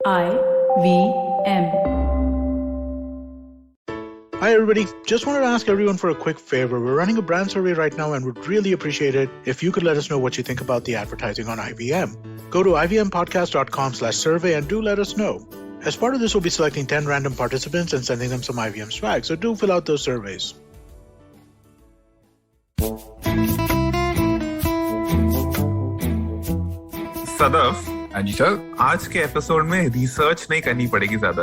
IVM. Hi, everybody. Just wanted to ask everyone for a quick favor. We're running a brand survey right now and would really appreciate it if you could let us know what you think about the advertising on IVM. Go to ivmpodcast.com/survey and do let us know. As part of this, we'll be selecting 10 random participants and sending them some IVM swag, so do fill out those surveys. Sadaf, हाँ जी sir. आज के episode में research नहीं करनी पड़ेगी ज्यादा,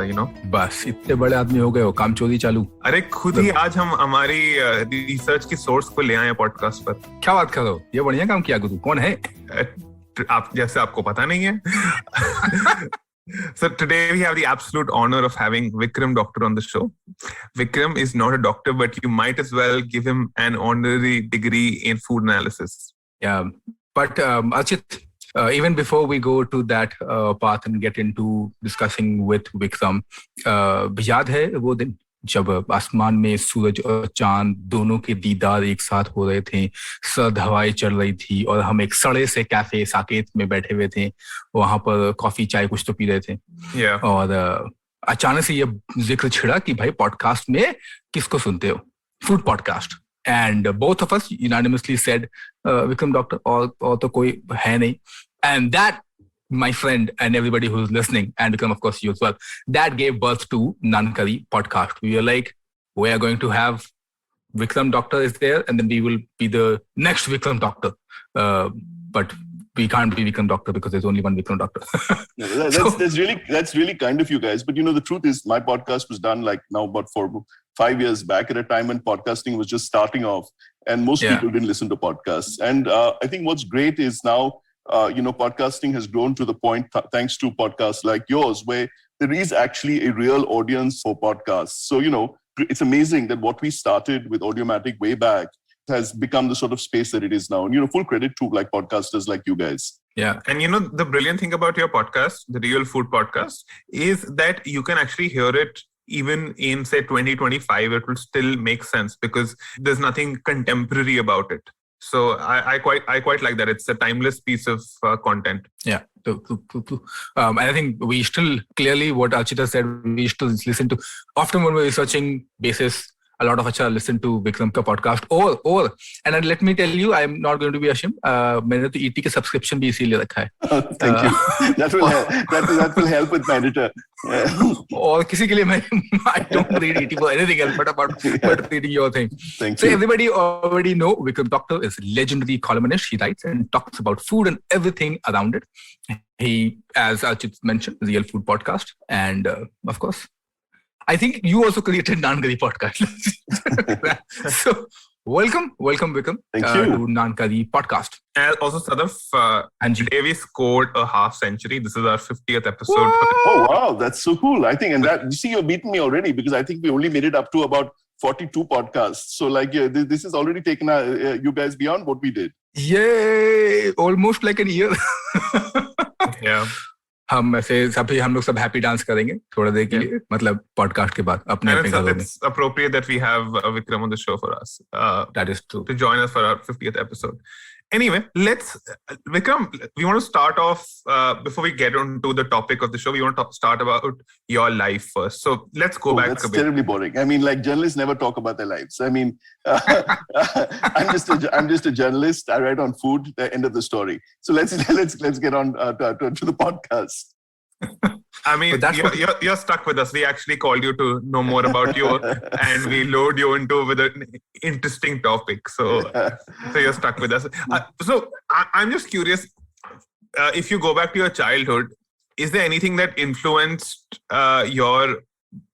बस इतने बड़े आदमी हो गए हो, काम चोरी चालू। अरे खुद ही आज हम हमारी रिसर्च की सोर्स को ले आए पॉडकास्ट पर। क्या बात कर रहे हो, ये बढ़िया काम किया। गुरु कौन है? आप जैसे आपको पता नहीं है। So today we have the absolute honor of having Vikram Doctor on the show. Vikram is not a doctor, but you might as well give him an honorary degree in food analysis. Yeah, but Archit, even before we go to that path and get into discussing with Vikram, याद है वो दिन जब आसमान में सूरज और चांद दोनों के दीदार एक साथ हो रहे थे, सर्द हवाएं चल रही थी और हम एक सड़े से कैफे साकेत में बैठे हुए थे, वहां पर कॉफी चाय कुछ तो पी रहे थे। और अचानक से ये जिक्र छिड़ा कि भाई पॉडकास्ट में किसको सुनते हो, food podcast. And both of us unanimously said Vikram Doctor, और तो कोई है नहीं। And that, my friend and everybody who's listening, and Vikram, of course, you as well, that gave birth to Naan Curry podcast. We were like, we are going to have Vikram Doctor is there, and then we will be the next Vikram Doctor. But we can't be Vikram Doctor because there's only one Vikram Doctor. That's really kind of you guys. But the truth is, my podcast was done like now about 5 years back, at a time when podcasting was just starting off, and most people didn't listen to podcasts. And I think what's great is now, podcasting has grown to the point, thanks to podcasts like yours, where there is actually a real audience for podcasts. So, it's amazing that what we started with Audiomatic way back has become the sort of space that it is now. And, full credit to like podcasters like you guys. Yeah. And the brilliant thing about your podcast, the Real Food Podcast, is that you can actually hear it even in, say, 2025, it will still make sense because there's nothing contemporary about it. So I quite like that. It's a timeless piece of content. Yeah. And I think we still, clearly what Archita said, we still listen to, often when we're researching basis, a lot of us listen to Vikram ka podcast. Or, and let me tell you, I'm not going to be ashamed. मैंने तो ET का subscription भी इसीलिए रखा है. Thank you. That will help with my editor. और किसी के लिए मैं I don't read ET for anything else but reading your thing. Thank so you. Everybody already know Vikram Doctor is a legendary columnist. He writes and talks about food and everything around it. He, as Archit mentioned, Real Food Podcast, and of course, I think you also created Naan Curry podcast. So welcome Vikram. Thank you to Naan Curry podcast. And also Sadaf, today we scored a half century. This is our 50th episode. Oh wow, that's so cool. I think, and that, you see, you're beating me already because I think we only made it up to about 42 podcasts. So like, this has already taken you guys beyond what we did. Yay! Almost like a year. Yeah. हम ऐसे हम लोग सब happy dance करेंगे थोड़ा देर के लिए, मतलब पॉडकास्ट के बाद अपने घरों में। It's appropriate that we have Vikram on the show for us. That is true. To join us for our 50th episode. Anyway, Vikram, we want to start off, before we get into the topic of the show, we want to start about your life first. So let's go back a bit. That's terribly boring. I mean, like, journalists never talk about their lives. I mean, I'm just a journalist. I write on food, the end of the story. So let's get on to the podcast. I mean, you're stuck with us. We actually called you to know more about you, and we load you into with an interesting topic. So you're stuck with us. So I'm just curious, if you go back to your childhood, is there anything that influenced your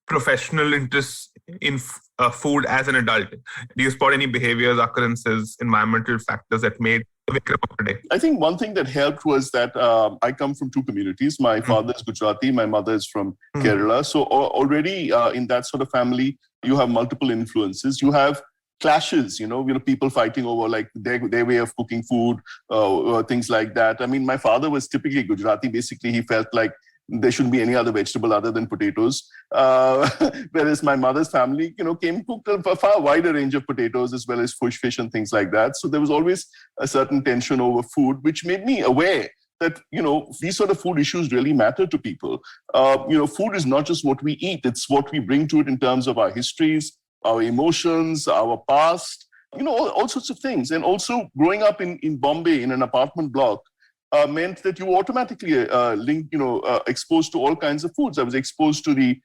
professional interest in food as an adult? Do you spot any behaviors, occurrences, environmental factors that made Vikram today? I think one thing that helped was that I come from two communities. My father is Gujarati, my mother is from Kerala. So already in that sort of family, you have multiple influences. You have clashes, people fighting over like their way of cooking food, things like that. I mean, my father was typically Gujarati. Basically, he felt like there shouldn't be any other vegetable other than potatoes. Whereas my mother's family, came cooked a far wider range of potatoes as well as fish and things like that. So there was always a certain tension over food, which made me aware that, these sort of food issues really matter to people. Food is not just what we eat, it's what we bring to it in terms of our histories, our emotions, our past, all sorts of things. And also growing up in Bombay in an apartment block meant that you were automatically exposed to all kinds of foods. I was exposed to the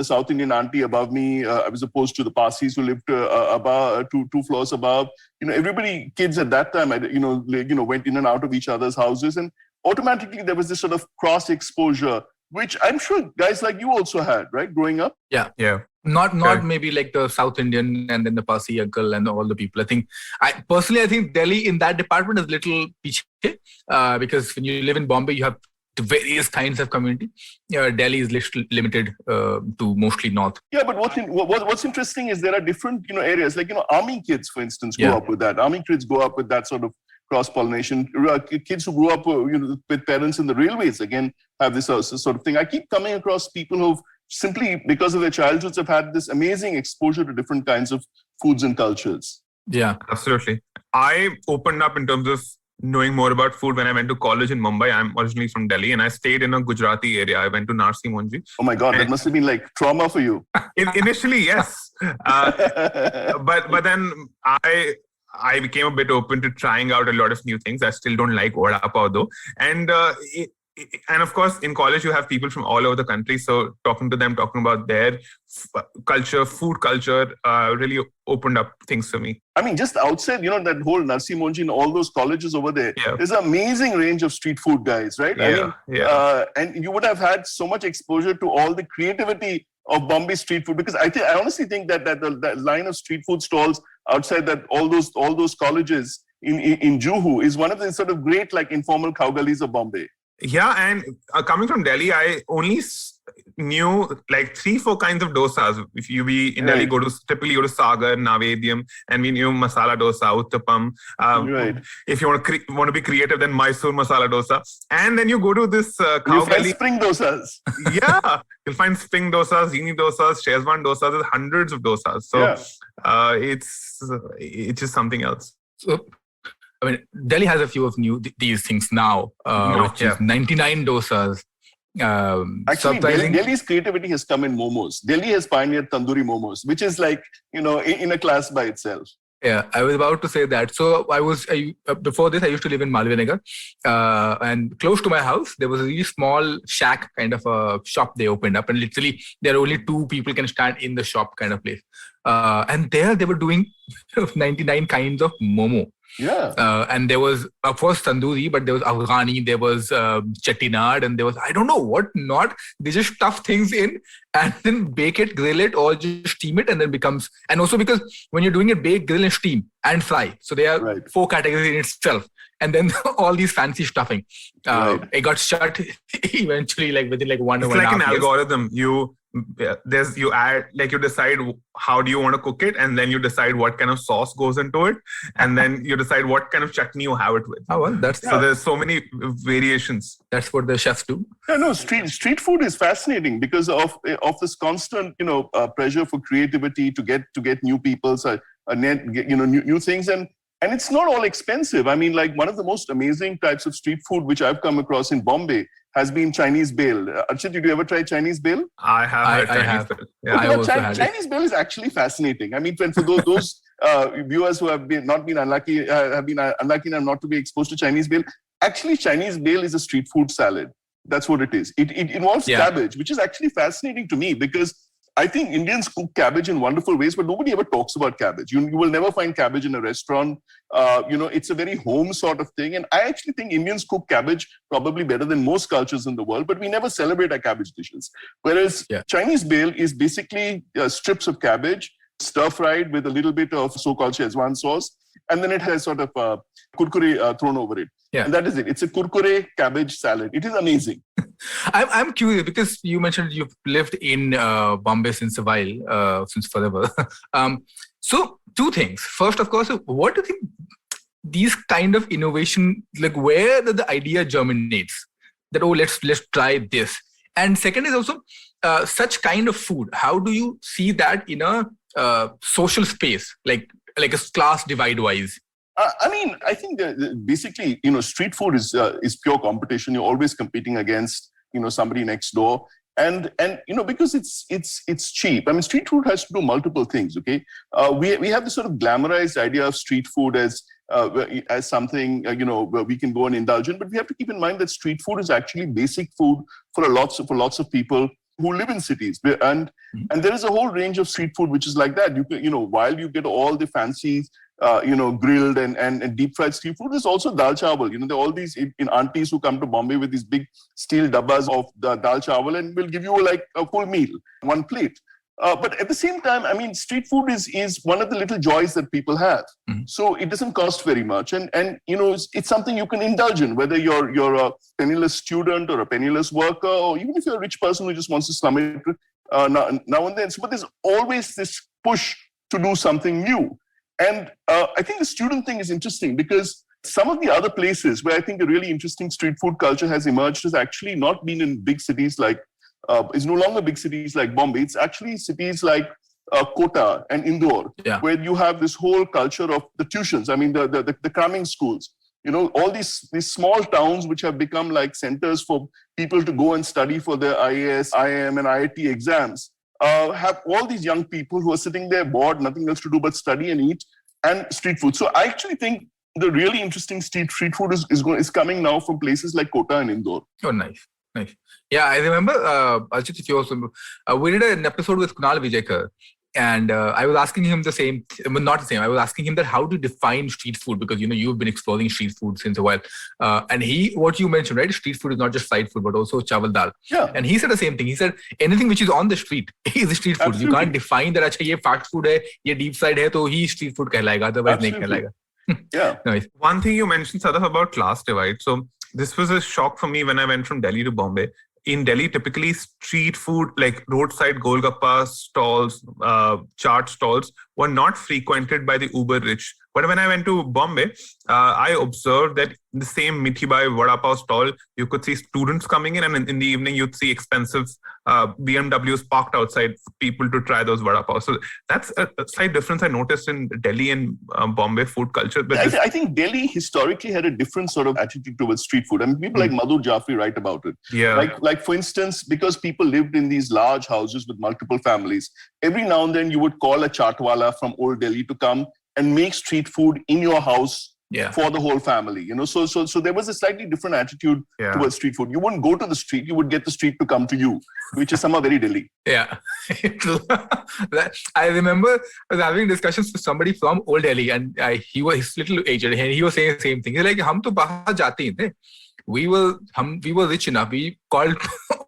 South Indian auntie above me. I was exposed to the Parsis who lived above, two floors above. Everybody, kids at that time, went in and out of each other's houses, and automatically there was this sort of cross exposure, which I'm sure guys like you also had, right, growing up. Yeah. Not maybe like the South Indian and then the Parsi uncle and all the people. I think Delhi in that department is a little piche, because when you live in Bombay, you have various kinds of community. Delhi is limited to mostly north. Yeah, but what's interesting is there are different areas. Like army kids, for instance, grow up with that. Army kids grow up with that sort of cross-pollination. Kids who grew up with parents in the railways, again, have this sort of thing. I keep coming across people who've simply, because of their childhoods, have had this amazing exposure to different kinds of foods and cultures. Yeah, absolutely. I opened up in terms of knowing more about food when I went to college in Mumbai. I'm originally from Delhi, and I stayed in a Gujarati area. I went to Narsi Monji. Oh my God, that must have been like trauma for you. Initially, yes. But then I became a bit open to trying out a lot of new things. I still don't like vada pav though. And of course, in college, you have people from all over the country. So talking to them, talking about their culture, food culture, really opened up things for me. I mean, just outside, that whole Narsi Monji and all those colleges over there, there's an amazing range of street food guys, right? And you would have had so much exposure to all the creativity of Bombay street food, because I honestly think that the line of street food stalls outside that all those colleges in Juhu is one of the sort of great like informal cow gullies of Bombay. Yeah, and coming from Delhi, I only knew like 3-4 kinds of dosas. If you be in Delhi, typically go to Sagar, Navedyam, and we knew masala dosa, uttapam. If you want to be creative, then Mysore masala dosa, and then you go to this cow gully. Spring dosas. Yeah, you'll find spring dosas, zini dosas, Shezwan dosas. There's hundreds of dosas. So it's just something else. So, I mean, Delhi has a few of these things now, which is 99 dosas. Actually, Delhi's creativity has come in momos. Delhi has pioneered tandoori momos, which is like, in a class by itself. Yeah, I was about to say that. So before this, I used to live in Malviya Nagar, and close to my house, there was a really small shack kind of a shop they opened up, and literally there are only 2 people can stand in the shop kind of place. And there they were doing 99 kinds of momo. Yeah. And there was, of course, tandoori, but there was Afghani, there was chettinad, and there was, I don't know what not. They just stuff things in and then bake it, grill it, or just steam it, and then becomes, and also because when you're doing it, bake, grill, and steam, and fry. So there are 4 categories in itself. And then all these fancy stuffing. It got shut eventually, like within like 1 or 1.5 years. It's like an algorithm. You add, like you decide how do you want to cook it, and then you decide what kind of sauce goes into it, and then you decide what kind of chutney you have it with. Oh, well, so there's so many variations. That's what the chefs do. No, street food is fascinating because of this constant, pressure for creativity to get new people, new things, and it's not all expensive. I mean, like one of the most amazing types of street food which I've come across in Bombay has been Chinese bhel. Archit, did you ever try Chinese bhel? I have. Chinese bhel. Yeah, Chinese bhel is actually fascinating. I mean, for those viewers who have been unlucky enough not to be exposed to Chinese bhel, actually Chinese bhel is a street food salad. That's what it is. It involves cabbage, which is actually fascinating to me because I think Indians cook cabbage in wonderful ways, but nobody ever talks about cabbage. You will never find cabbage in a restaurant. It's a very home sort of thing. And I actually think Indians cook cabbage probably better than most cultures in the world, but we never celebrate our cabbage dishes. Whereas Chinese bhel is basically strips of cabbage, stir-fried with a little bit of so-called Shezwan sauce, and then it has sort of kurkure thrown over it. Yeah. And that is it. It's a kurkure cabbage salad. It is amazing. I'm curious because you mentioned you've lived in Bombay since a while, since forever. So 2 things. First, of course, what do you think these kind of innovation, like where the idea germinates that, let's try this? And second is also such kind of food. How do you see that in a social space, like a class divide wise? I think that basically, street food is pure competition. You're always competing against, somebody next door. And because it's cheap. I mean, street food has to do multiple things. Okay, we have this sort of glamorized idea of street food as something where we can go and indulge in. But we have to keep in mind that street food is actually basic food for lots of people who live in cities. And there is a whole range of street food which is like that. While you get all the fancy grilled and deep fried street food, there's also dal chawal. There are all these aunties who come to Bombay with these big steel dabbas of the dal chawal and will give you like a full meal, one plate. But at the same time, I mean, street food is one of the little joys that people have. So it doesn't cost very much, and it's something you can indulge in, whether you're a penniless student or a penniless worker, or even if you're a rich person who just wants to slum it now and then. So, but there's always this push to do something new. And I think the student thing is interesting because some of the other places where I think a really interesting street food culture has emerged has actually not been in big cities like, it's no longer big cities like Bombay. It's actually cities like Kota and Indore, where you have this whole culture of the tuitions. I mean, the cramming schools. All these small towns which have become like centers for people to go and study for their IAS, IIM, and IIT exams. Have all these young people who are sitting there bored, nothing else to do but study and eat, and street food. So I actually think the really interesting street food is coming now from places like Kota and Indore. Oh, nice. Yeah, I remember, Archit, if you also, we did an episode with Kunal Vijayakar, and I was asking him the same, not the same, I was asking him that how to define street food, because, you've been exploring street food since a while. And what you mentioned, right? Street food is not just fried food, but also chawal dal. Yeah. And he said the same thing. He said, anything which is on the street is street food. Absolutely. You can't define that, acha, ye fast food hai, ye deep fried hai, to he street food kehlayega, otherwise nahi kehlayega. Yeah. Nice. One thing you mentioned, Sadaf, about class divide. So this was a shock for me when I went from Delhi to Bombay. In Delhi, typically street food, like roadside golgappa stalls, chaat stalls, were not frequented by the uber rich. But when I went to Bombay, I observed that in the same Mithi Bai Vada Pav stall, you could see students coming in, and in the evening, you'd see expensive BMWs parked outside for people to try those Vada Pav. So that's a slight difference I noticed in Delhi and Bombay food culture. But I think Delhi historically had a different sort of attitude towards street food. I mean, people like Madhur Jafri write about it. Yeah. Like for instance, because people lived in these large houses with multiple families, every now and then you would call a chaatwala from Old Delhi to come and make street food in your house for the whole family. So there was a slightly different attitude towards street food. You wouldn't go to the street, you would get the street to come to you, which is somehow very Delhi. Yeah. I remember I was having discussions with somebody from Old Delhi, and he's little aged, and he was saying the same thing. He's like, hum to bahar jate hain, the. We were rich enough. We called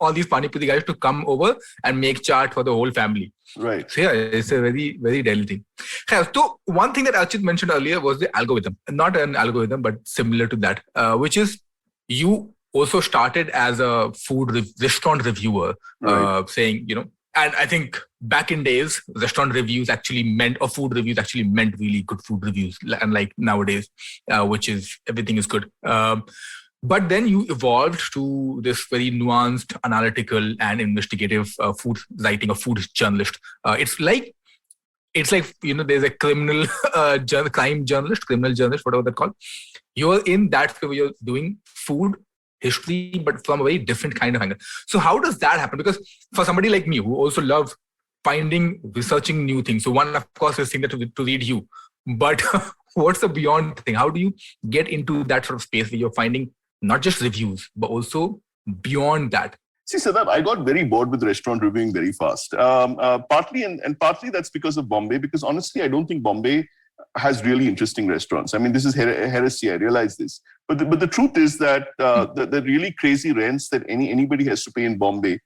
all these Pani Puri guys to come over and make chaat for the whole family. Right. So yeah, it's a very, very Delhi thing. So one thing that Archit mentioned earlier was the algorithm. Not an algorithm, but similar to that, which is you also started as a restaurant reviewer, saying, and I think back in days, restaurant reviews actually meant, or food reviews actually meant really good food reviews, unlike nowadays, which is everything is good. But then you evolved to this very nuanced, analytical, and investigative food writing, a food journalist. It's like there's a criminal crime journalist, whatever they're called. You're in that where you're doing food history, but from a very different kind of angle. So how does that happen? Because for somebody like me who also love researching new things, so one of course is saying that to read you, but what's the beyond thing? How do you get into that sort of space where you're finding not just reviews, but also beyond that? See, Sadaf, I got very bored with restaurant reviewing very fast. Partly that's because of Bombay, because honestly, I don't think Bombay has really interesting restaurants. I mean, this is heresy, I realize this. But the truth is that the really crazy rents that anybody has to pay in Bombay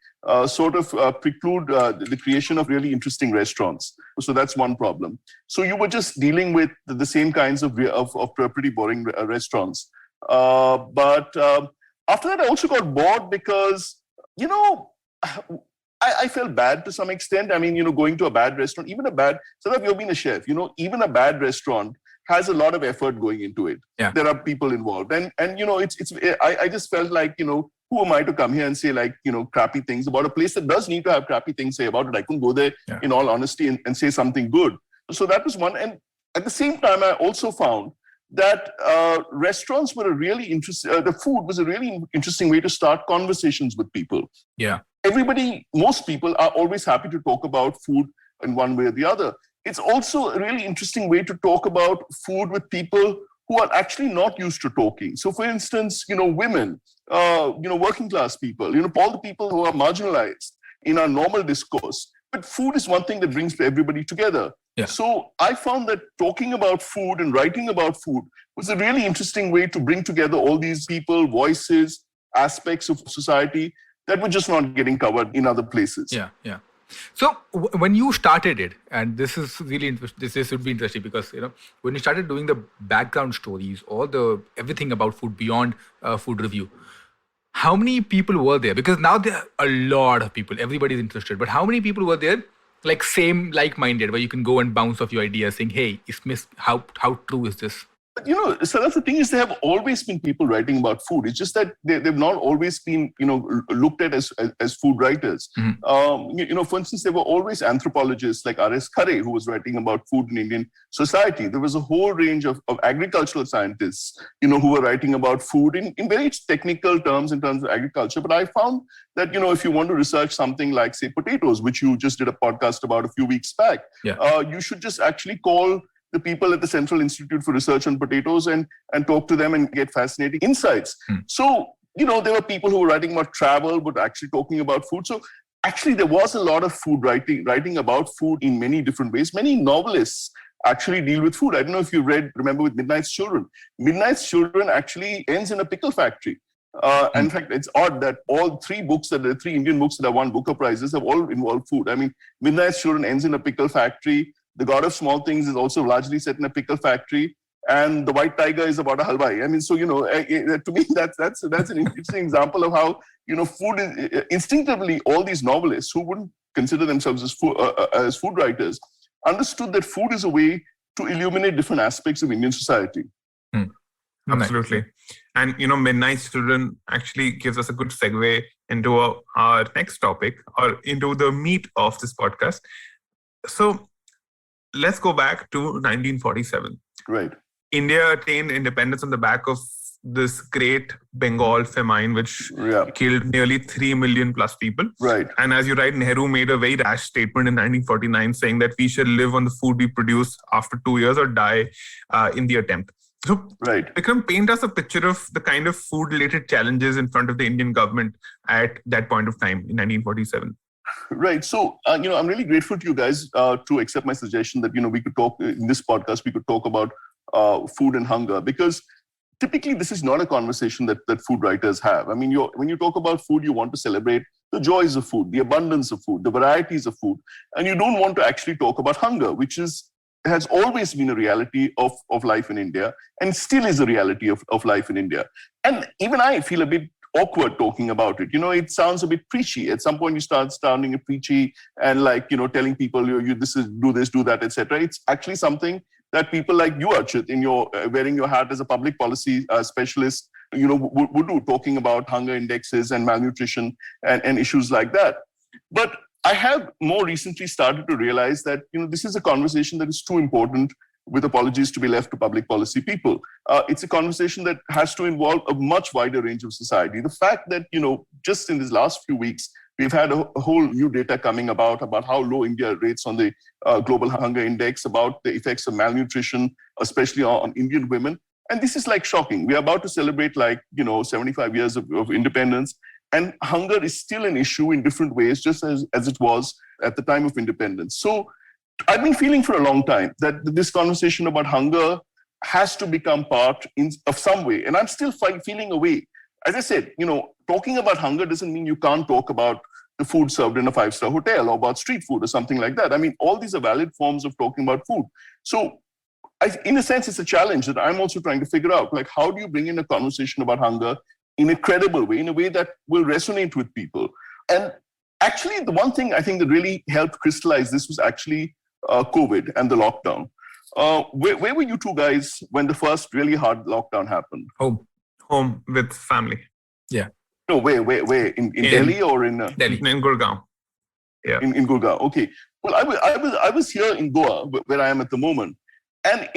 sort of preclude the creation of really interesting restaurants. So that's one problem. So you were just dealing with the same kinds of pretty boring restaurants. But after that, I also got bored because, I felt bad to some extent. I mean, going to a bad restaurant, so that you've been a chef, even a bad restaurant has a lot of effort going into it. Yeah. There are people involved. And I just felt like, who am I to come here and say like, crappy things about a place that does need to have crappy things say about it. I couldn't go there in all honesty and say something good. So that was one. And at the same time, I also found that restaurants were a really the food was a really interesting way to start conversations with people. Yeah. Most people are always happy to talk about food in one way or the other. It's also a really interesting way to talk about food with people who are actually not used to talking. So for instance, women, working class people, all the people who are marginalized in our normal discourse. But food is one thing that brings everybody together. Yeah. So I found that talking about food and writing about food was a really interesting way to bring together all these people, voices, aspects of society that were just not getting covered in other places. Yeah. So when you started it, and this is really interesting, this would be interesting because when you started doing the background stories, everything about food beyond food review, how many people were there? Because now there are a lot of people, everybody's interested, but how many people were there like-minded, where you can go and bounce off your ideas saying, hey, how true is this? But, so that's the thing is, there have always been people writing about food. It's just that they've not always been, looked at as food writers. Mm-hmm. For instance, there were always anthropologists like R.S. Khare, who was writing about food in Indian society. There was a whole range of agricultural scientists, who were writing about food in very technical terms in terms of agriculture. But I found that, if you want to research something like, say, potatoes, which you just did a podcast about a few weeks back, you should just actually call the people at the Central Institute for Research on Potatoes and talk to them and get fascinating insights. So, there were people who were writing about travel, but actually talking about food. So actually, there was a lot of food writing about food in many different ways. Many novelists actually deal with food. I don't know if you remember with Midnight's Children. Midnight's Children actually ends in a pickle factory. In fact, it's odd that all three Indian books that have won Booker Prizes have all involved food. I mean, Midnight's Children ends in a pickle factory. The God of Small Things is also largely set in a pickle factory, and The White Tiger is about a halwai. I mean, so to me, that's an interesting example of how food is instinctively. All these novelists who wouldn't consider themselves as food writers understood that food is a way to illuminate different aspects of Indian society. Absolutely. And, Midnight's Children actually gives us a good segue into our next topic, or into the meat of this podcast. So let's go back to 1947. Right. India attained independence on the back of this great Bengal famine, which killed nearly 3 million plus people. Right. And as you write, Nehru made a very rash statement in 1949 saying that we shall live on the food we produce after 2 years or die in the attempt. So, Vikram, paint us a picture of the kind of food-related challenges in front of the Indian government at that point of time in 1947. Right. So, I'm really grateful to you guys to accept my suggestion that, we could talk in this podcast, we could talk about food and hunger, because typically this is not a conversation that food writers have. I mean, when you talk about food, you want to celebrate the joys of food, the abundance of food, the varieties of food, and you don't want to actually talk about hunger, which has always been a reality of life in India, and still is a reality of life in India. And even I feel a bit awkward talking about it. It sounds a bit preachy. At some point, you start sounding preachy and telling people do this, do that, etc. It's actually something that people like you, Archit, in your wearing your hat as a public policy specialist, would do, talking about hunger indexes and malnutrition and issues like that. But I have more recently started to realize that this is a conversation that is too important, with apologies to be left to public policy people. It's a conversation that has to involve a much wider range of society. The fact that, just in these last few weeks, we've had a whole new data coming about how low India rates on the global hunger index, about the effects of malnutrition, especially on Indian women. And this is shocking. We are about to celebrate 75 years of independence. And hunger is still an issue in different ways, just as it was at the time of independence. So I've been feeling for a long time that this conversation about hunger has to become part of some way. And I'm still feeling a way. As I said, talking about hunger doesn't mean you can't talk about the food served in a 5-star hotel or about street food or something like that. I mean, all these are valid forms of talking about food. So in a sense, it's a challenge that I'm also trying to figure out. How do you bring in a conversation about hunger in a credible way, in a way that will resonate with people? And actually, the one thing I think that really helped crystallize this was actually COVID and the lockdown. Where were you two guys when the first really hard lockdown happened? Home with family. Yeah. No, where? In Delhi or in Delhi? In Gurgaon. Yeah. In Gurgaon. Okay. Well, I was here in Goa, where I am at the moment. And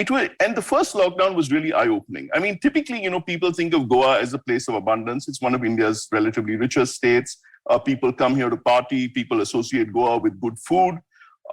the first lockdown was really eye-opening. I mean, typically, people think of Goa as a place of abundance. It's one of India's relatively richer states. People come here to party. People associate Goa with good food.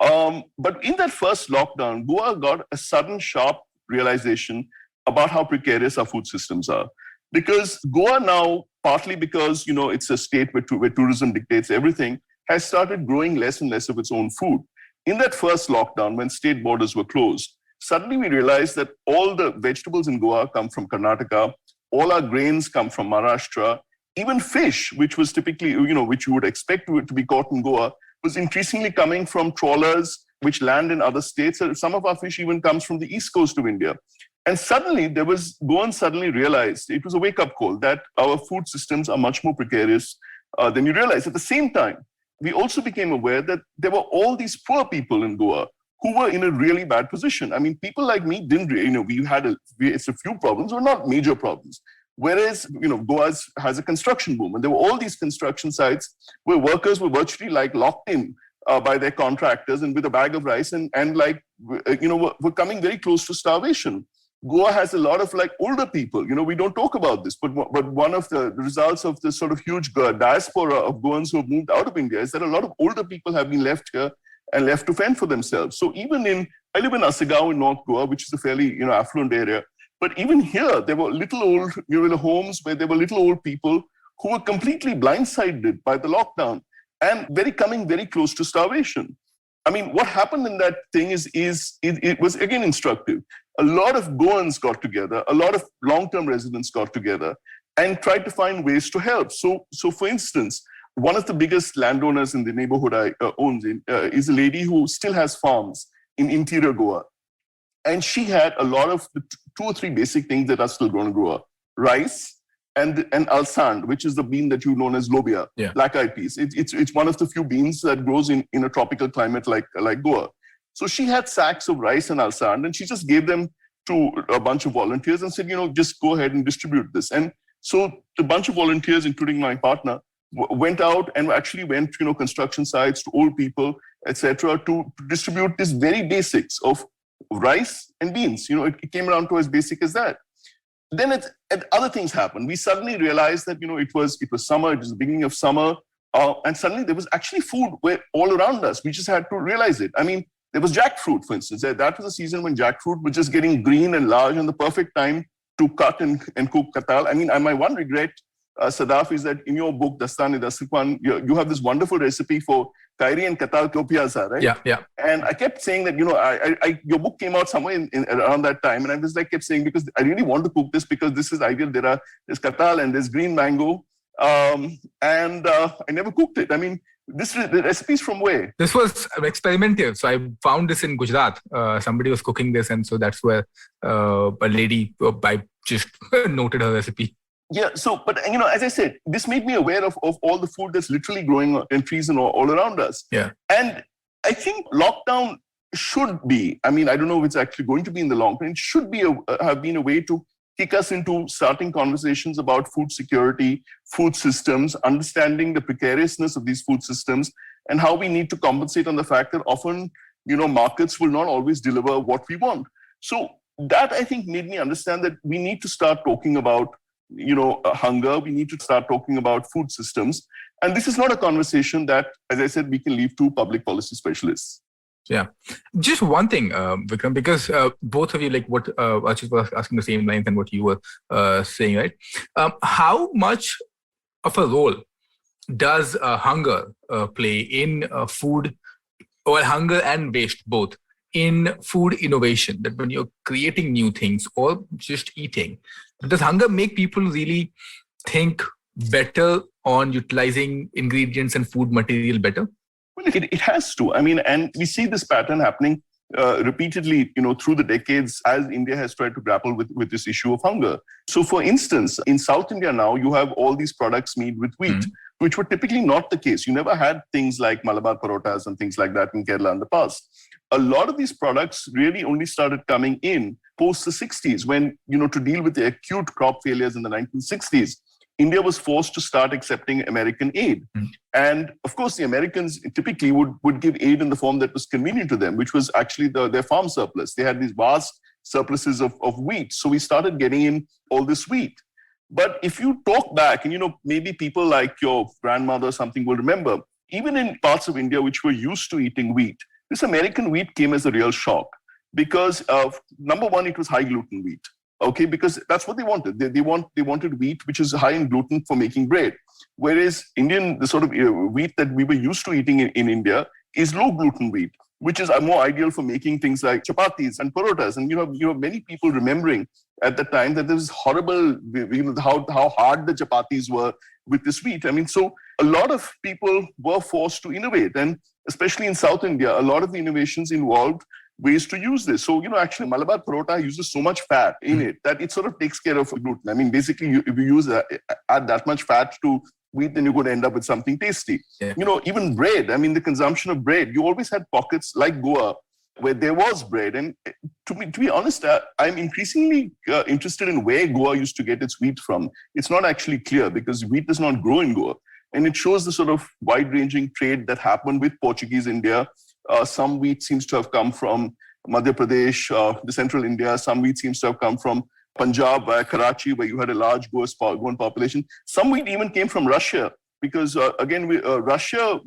But in that first lockdown, Goa got a sudden, sharp realization about how precarious our food systems are. Because Goa now, partly because, it's a state where tourism dictates everything, has started growing less and less of its own food. In that first lockdown, when state borders were closed, suddenly we realized that all the vegetables in Goa come from Karnataka, all our grains come from Maharashtra, even fish, which was typically, which you would expect to be caught in Goa, was increasingly coming from trawlers which land in other states. Some of our fish even comes from the east coast of India. And suddenly Goans suddenly realized, it was a wake-up call, that our food systems are much more precarious than you realize. At the same time, we also became aware that there were all these poor people in Goa who were in a really bad position. I mean, people like me didn't, it's a few problems, but not major problems. Whereas, Goa has a construction boom, and there were all these construction sites where workers were virtually locked in by their contractors and with a bag of rice and were coming very close to starvation. Goa has a lot of older people. We don't talk about this, but one of the results of this sort of huge diaspora of Goans who have moved out of India is that a lot of older people have been left here and left to fend for themselves. So I live in Asagaon in North Goa, which is a fairly affluent area. But even here, there were homes where there were little old people who were completely blindsided by the lockdown and coming very close to starvation. I mean, what happened in that thing is it was again instructive. A lot of Goans got together, a lot of long-term residents got together and tried to find ways to help. So for instance, one of the biggest landowners in the neighborhood I own is a lady who still has farms in interior Goa. And she had a lot of the 2 or 3 basic things that are still grown in Goa: rice and alsand, which is the bean that you know as lobia, black-eyed peas. It's one of the few beans that grows in a tropical climate like Goa. So she had sacks of rice and alsand, and she just gave them to a bunch of volunteers and said, just go ahead and distribute this. And so the bunch of volunteers, including my partner, went out and actually went to construction sites, to old people, etc., to distribute these very basics of rice and beans. It came around to as basic as that. Then other things happened. We suddenly realized that it was summer. It was the beginning of summer, and suddenly there was actually food all around us. We just had to realize it. I mean, there was jackfruit, for instance. That was a season when jackfruit was just getting green and large, and the perfect time to cut and cook katal. I mean, my one regret, Sadaf, is that in your book, Dastani Dasikwan, you have this wonderful recipe for kairi and katal kyopiasa, right? Yeah. And I kept saying that, your book came out somewhere in around that time. And I was kept saying, because I really want to cook this because this is ideal. There's katal and there's green mango. I never cooked it. I mean, the recipe is from where? This was experimental. So I found this in Gujarat. Somebody was cooking this. And so that's where a lady by just noted her recipe. Yeah, but as I said, this made me aware of all the food that's literally growing in trees and all around us. Yeah. And I think lockdown should be, I don't know if it's actually going to be in the long term, it should be have been a way to kick us into starting conversations about food security, food systems, understanding the precariousness of these food systems, and how we need to compensate on the fact that often, markets will not always deliver what we want. So that, I think, made me understand that we need to start talking about hunger. We need to start talking about food systems. And this is not a conversation that, as I said, we can leave to public policy specialists. Yeah. Just one thing, Vikram, because both of you, what Archit was asking the same lines and what you were saying, right? How much of a role does hunger play in food, or hunger and waste both, in food innovation? That when you're creating new things or just eating, does hunger make people really think better on utilizing ingredients and food material better? Well, it has to. And we see this pattern happening repeatedly, through the decades as India has tried to grapple with this issue of hunger. So, for instance, in South India now, you have all these products made with wheat, which were typically not the case. You never had things like Malabar parotas and things like that in Kerala in the past. A lot of these products really only started coming in post the 60s when, to deal with the acute crop failures in the 1960s, India was forced to start accepting American aid. And of course, the Americans typically would give aid in the form that was convenient to them, which was actually their farm surplus. They had these vast surpluses of wheat. So we started getting in all this wheat. But if you talk back, and maybe people like your grandmother or something will remember, even in parts of India which were used to eating wheat, this American wheat came as a real shock because number one, it was high gluten wheat. Okay, because that's what they wanted. They wanted wheat which is high in gluten for making bread, whereas the sort of wheat that we were used to eating in India is low gluten wheat, which is more ideal for making things like chapatis and parotas. And many people remembering at the time that there was horrible, how hard the chapatis were with this wheat. I mean, so a lot of people were forced to innovate, and especially in South India, a lot of the innovations involved ways to use this. So, actually Malabar parota uses so much fat in it that it sort of takes care of gluten. I mean, basically, if you add that much fat to wheat, then you're going to end up with something tasty. Yeah. Even bread, I mean, the consumption of bread, you always had pockets like Goa where there was bread. And to be honest, I'm increasingly interested in where Goa used to get its wheat from. It's not actually clear because wheat does not grow in Goa. And it shows the sort of wide-ranging trade that happened with Portuguese India. Some wheat seems to have come from Madhya Pradesh, the central India. Some wheat seems to have come from Punjab, Karachi, where you had a large Goan population. Some wheat even came from Russia, because Russia,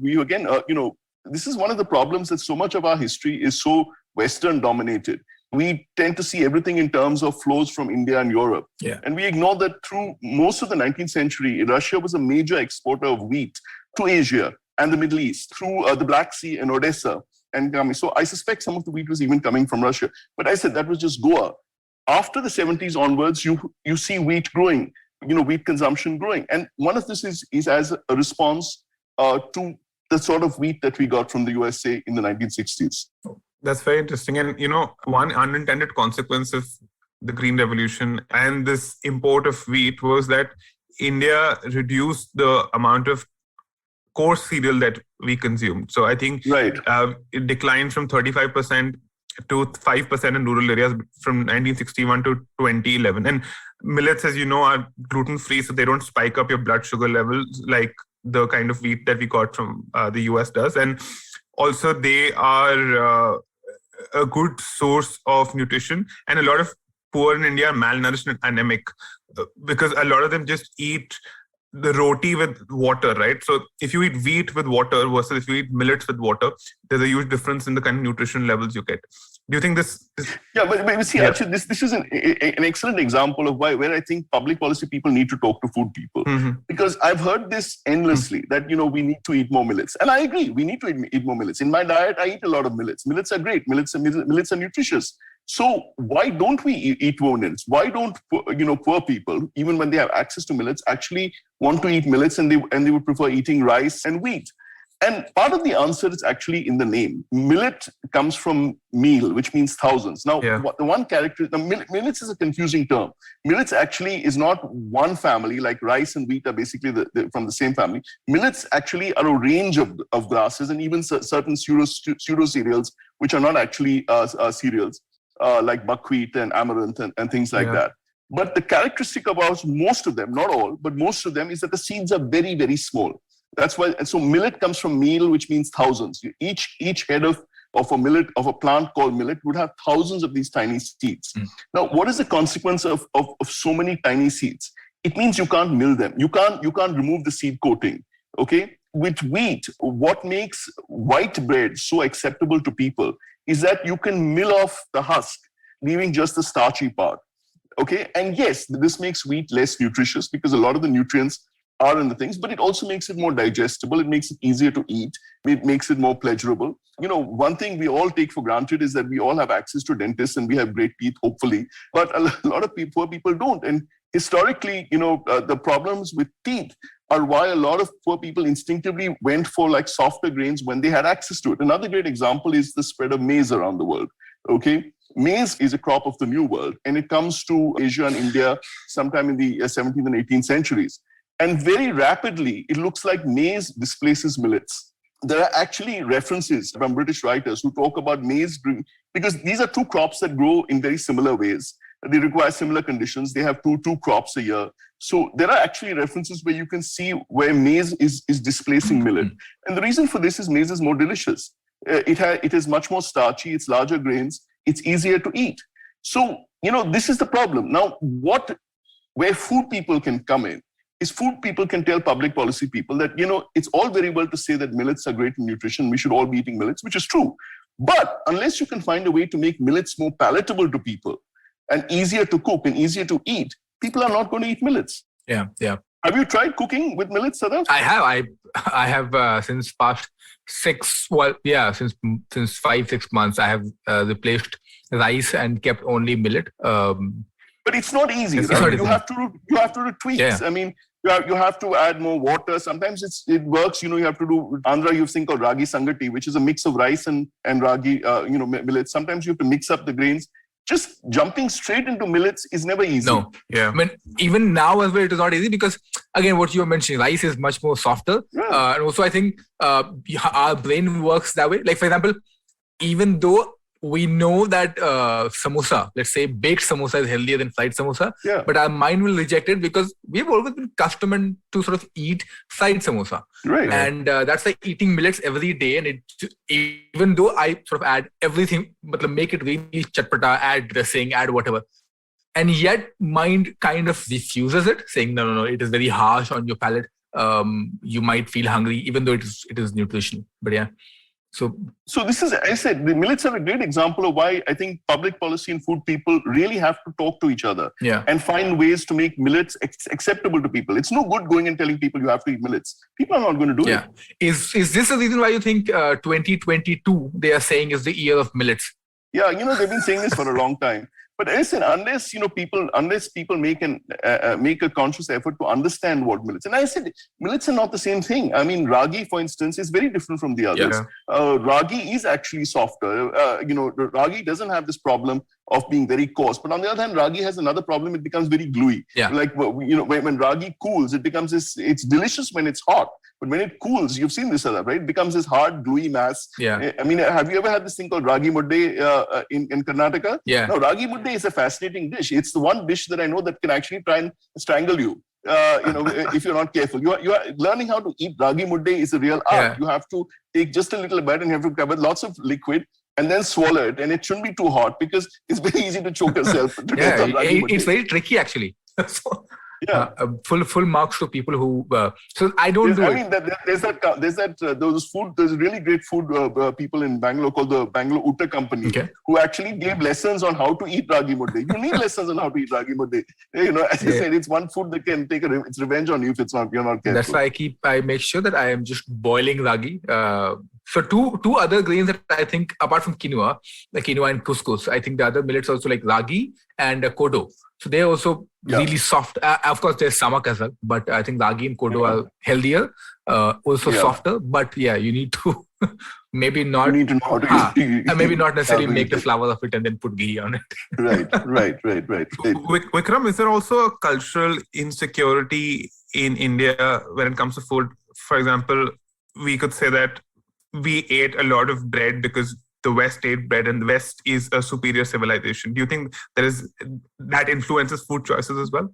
this is one of the problems that so much of our history is so Western dominated. We tend to see everything in terms of flows from India and Europe. Yeah. And we ignore that through most of the 19th century, Russia was a major exporter of wheat to Asia and the Middle East through the Black Sea and Odessa. And so I suspect some of the wheat was even coming from Russia. But I said that was just Goa. After the 70s onwards, you see wheat growing, wheat consumption growing. And one of this is as a response to the sort of wheat that we got from the USA in the 1960s. That's very interesting. And, one unintended consequence of the Green Revolution and this import of wheat was that India reduced the amount of coarse cereal that we consumed. So I think it declined from 35% to 5% in rural areas from 1961 to 2011. And millets, as you know, are gluten-free, so they don't spike up your blood sugar levels like the kind of wheat that we got from the US does. And also they are a good source of nutrition. And a lot of poor in India are malnourished and anemic because a lot of them just eat the roti with water, right? So if you eat wheat with water versus if you eat millets with water, there's a huge difference in the kind of nutrition levels you get. Do you think this? Yeah, but see, actually, this is an excellent example of where I think public policy people need to talk to food people. Mm-hmm. Because I've heard this endlessly, that, we need to eat more millets. And I agree, we need to eat more millets. In my diet, I eat a lot of millets. Millets are great. Millets are nutritious. So why don't we eat more millets? Why don't poor people, even when they have access to millets, actually want to eat millets and they would prefer eating rice and wheat? And part of the answer is actually in the name. Millet comes from meal, which means thousands. Now, the one character, millets is a confusing term. Millets actually is not one family, like rice and wheat are basically from the same family. Millets actually are a range of grasses and even certain pseudo cereals, which are not actually cereals. Like buckwheat and amaranth and things like that. But the characteristic about most of them, not all, but most of them, is that the seeds are very, very small. That's why, and so millet comes from meal, which means thousands. Each head of a plant called millet would have thousands of these tiny seeds. Now, what is the consequence of so many tiny seeds? It means you can't mill them. You can't remove the seed coating. Okay? With wheat, what makes white bread so acceptable to people is that you can mill off the husk, leaving just the starchy part. Okay? And yes, this makes wheat less nutritious because a lot of the nutrients are in the things, but it also makes it more digestible. It makes it easier to eat. It makes it more pleasurable. One thing we all take for granted is that we all have access to dentists and we have great teeth, hopefully, but a lot of poor people don't. And historically, the problems with teeth are why a lot of poor people instinctively went for like softer grains when they had access to it. Another great example is the spread of maize around the world. Okay, maize is a crop of the New World, and it comes to Asia and India sometime in the 17th and 18th centuries. And very rapidly, it looks like maize displaces millets. There are actually references from British writers who talk about maize, because these are two crops that grow in very similar ways. They require similar conditions. They have two crops a year. So there are actually references where you can see where maize is displacing millet. And the reason for this is maize is more delicious. It is much more starchy. It's larger grains. It's easier to eat. So, this is the problem. Now, where food people can come in is food people can tell public policy people that, it's all very well to say that millets are great in nutrition. We should all be eating millets, which is true. But unless you can find a way to make millets more palatable to people and easier to cook and easier to eat, people are not going to eat millets. Yeah. Have you tried cooking with millets, Sadaf? I have since past 5-6 months, I have replaced rice and kept only millet. But it's not easy, right? Not you have to do tweaks. Yeah. I mean, you have to add more water. Sometimes it works. You have to do Andhra. You've seen called ragi sangati, which is a mix of rice and ragi. Millets. Sometimes you have to mix up the grains. Just jumping straight into millets is never easy. No, yeah. I mean, even now as well, it is not easy because again, what you were mentioning, rice is much more softer, and also I think our brain works that way. Like for example, even though we know that samosa, let's say baked samosa is healthier than fried samosa, but our mind will reject it because we've always been accustomed to sort of eat fried samosa. Right. And that's like eating millets every day. And even though I sort of add everything, but make it really chatpata, add dressing, add whatever. And yet mind kind of refuses it, saying, no, it is very harsh on your palate. You might feel hungry, even though it is nutrition. But yeah. So this is, I said, the millets are a great example of why I think public policy and food people really have to talk to each other and find ways to make millets acceptable to people. It's no good going and telling people you have to eat millets. People are not going to do it. Is this the reason why you think 2022, they are saying, is the year of millets? Yeah, they've been saying this for a long time. But listen, unless people make a conscious effort to understand what millets, and I said millets are not the same thing. I mean, ragi, for instance, is very different from the others. Ragi is actually softer. Ragi doesn't have this problem of being very coarse. But on the other hand, ragi has another problem. It becomes very gluey. Yeah. Like when ragi cools, it's delicious when it's hot. But when it cools, you've seen this, right? It becomes this hard, gluey mass. Yeah. I mean, have you ever had this thing called ragi mudde in Karnataka? Yeah. No, ragi mudde is a fascinating dish. It's the one dish that I know that can actually try and strangle you. If you're not careful. You are learning how to eat ragi mudde is a real art. Yeah. You have to take just a little bit and you have to cover lots of liquid and then swallow it. And it shouldn't be too hot because it's very easy to choke yourself. It's very tricky actually. Full marks to people who. So I don't do it. I mean, there's really great food people in Bangalore called the Bangalore Utta Company who actually gave lessons on how to eat ragi mudde. You need lessons on how to eat ragi mudde. As I said, it's one food that can take its revenge on you if you're not careful. That's why I make sure that I am just boiling ragi. So two other grains that I think, apart from quinoa, like quinoa and couscous, I think the other millets also like ragi and kodo. So they're also really soft. Of course, there's samak as well, but I think ragi and kodo are healthier, also softer. But you need to maybe not. You need to know how to eat. And maybe not necessarily make the flour of it and then put ghee on it. Right. Vikram, is there also a cultural insecurity in India when it comes to food? For example, we could say that we ate a lot of bread because the West ate bread and the West is a superior civilization. Do you think that influences food choices as well?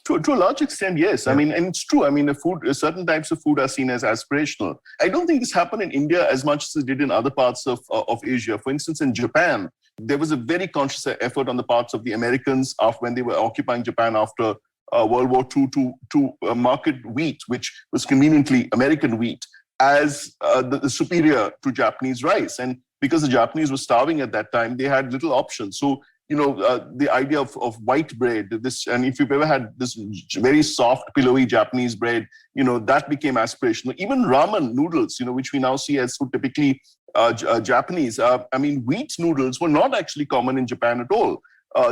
To a large extent, yes. I mean, and it's true. I mean, certain types of food are seen as aspirational. I don't think this happened in India as much as it did in other parts of Asia. For instance, in Japan, there was a very conscious effort on the parts of the Americans when they were occupying Japan after World War II to market wheat, which was conveniently American wheat, as the superior to Japanese rice. And because the Japanese were starving at that time, they had little options. So, the idea of white bread, and if you've ever had this very soft, pillowy Japanese bread, that became aspirational. Even ramen noodles, which we now see as so typically Japanese. Wheat noodles were not actually common in Japan at all.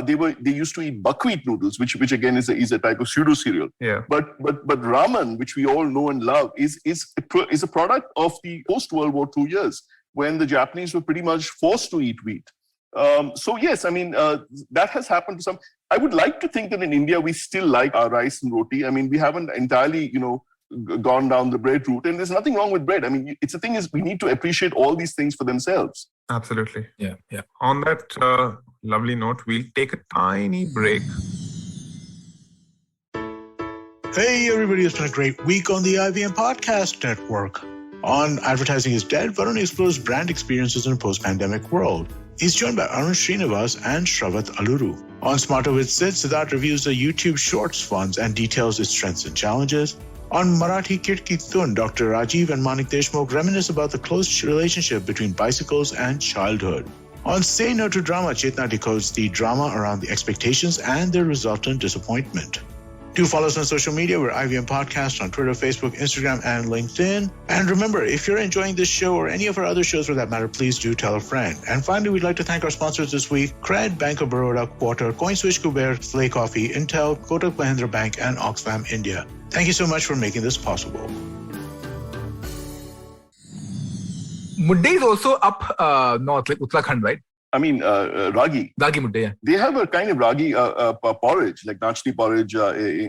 They used to eat buckwheat noodles, which again is a type of pseudo cereal. Yeah. But ramen, which we all know and love, is a product of the post World War II years when the Japanese were pretty much forced to eat wheat. So yes, that has happened to some. I would like to think that in India we still like our rice and roti. I mean, we haven't entirely gone down the bread route, and there's nothing wrong with bread. I mean, the thing is we need to appreciate all these things for themselves. Absolutely. Yeah. On that lovely note, we'll take a tiny break. Hey everybody, it's been a great week on the IVM Podcast Network. On Advertising is Dead, Varun explores brand experiences in a post-pandemic world. He's joined by Arun Srinivas and Shravat Aluru. On Smarter with Sid, Siddharth reviews the YouTube Shorts funds and details its strengths and challenges. On Marathi Kitki Tun, Dr. Rajiv and Manik Deshmukh reminisce about the close relationship between bicycles and childhood. On Say No to Drama, Chetna decodes the drama around the expectations and their resultant disappointment. Do follow us on social media. We're IVM Podcast on Twitter, Facebook, Instagram, and LinkedIn. And remember, if you're enjoying this show or any of our other shows for that matter, please do tell a friend. And finally, we'd like to thank our sponsors this week, Cred, Bank of Baroda, Quarter, CoinSwitch, Kuber, Flay Coffee, Intel, Kotak Mahindra Bank, and Oxfam India. Thank you so much for making this possible. Mudde is also up north, like Uttarakhand, right? I mean, ragi. Ragi mudde, yeah. They have a kind of ragi porridge, like nachni porridge.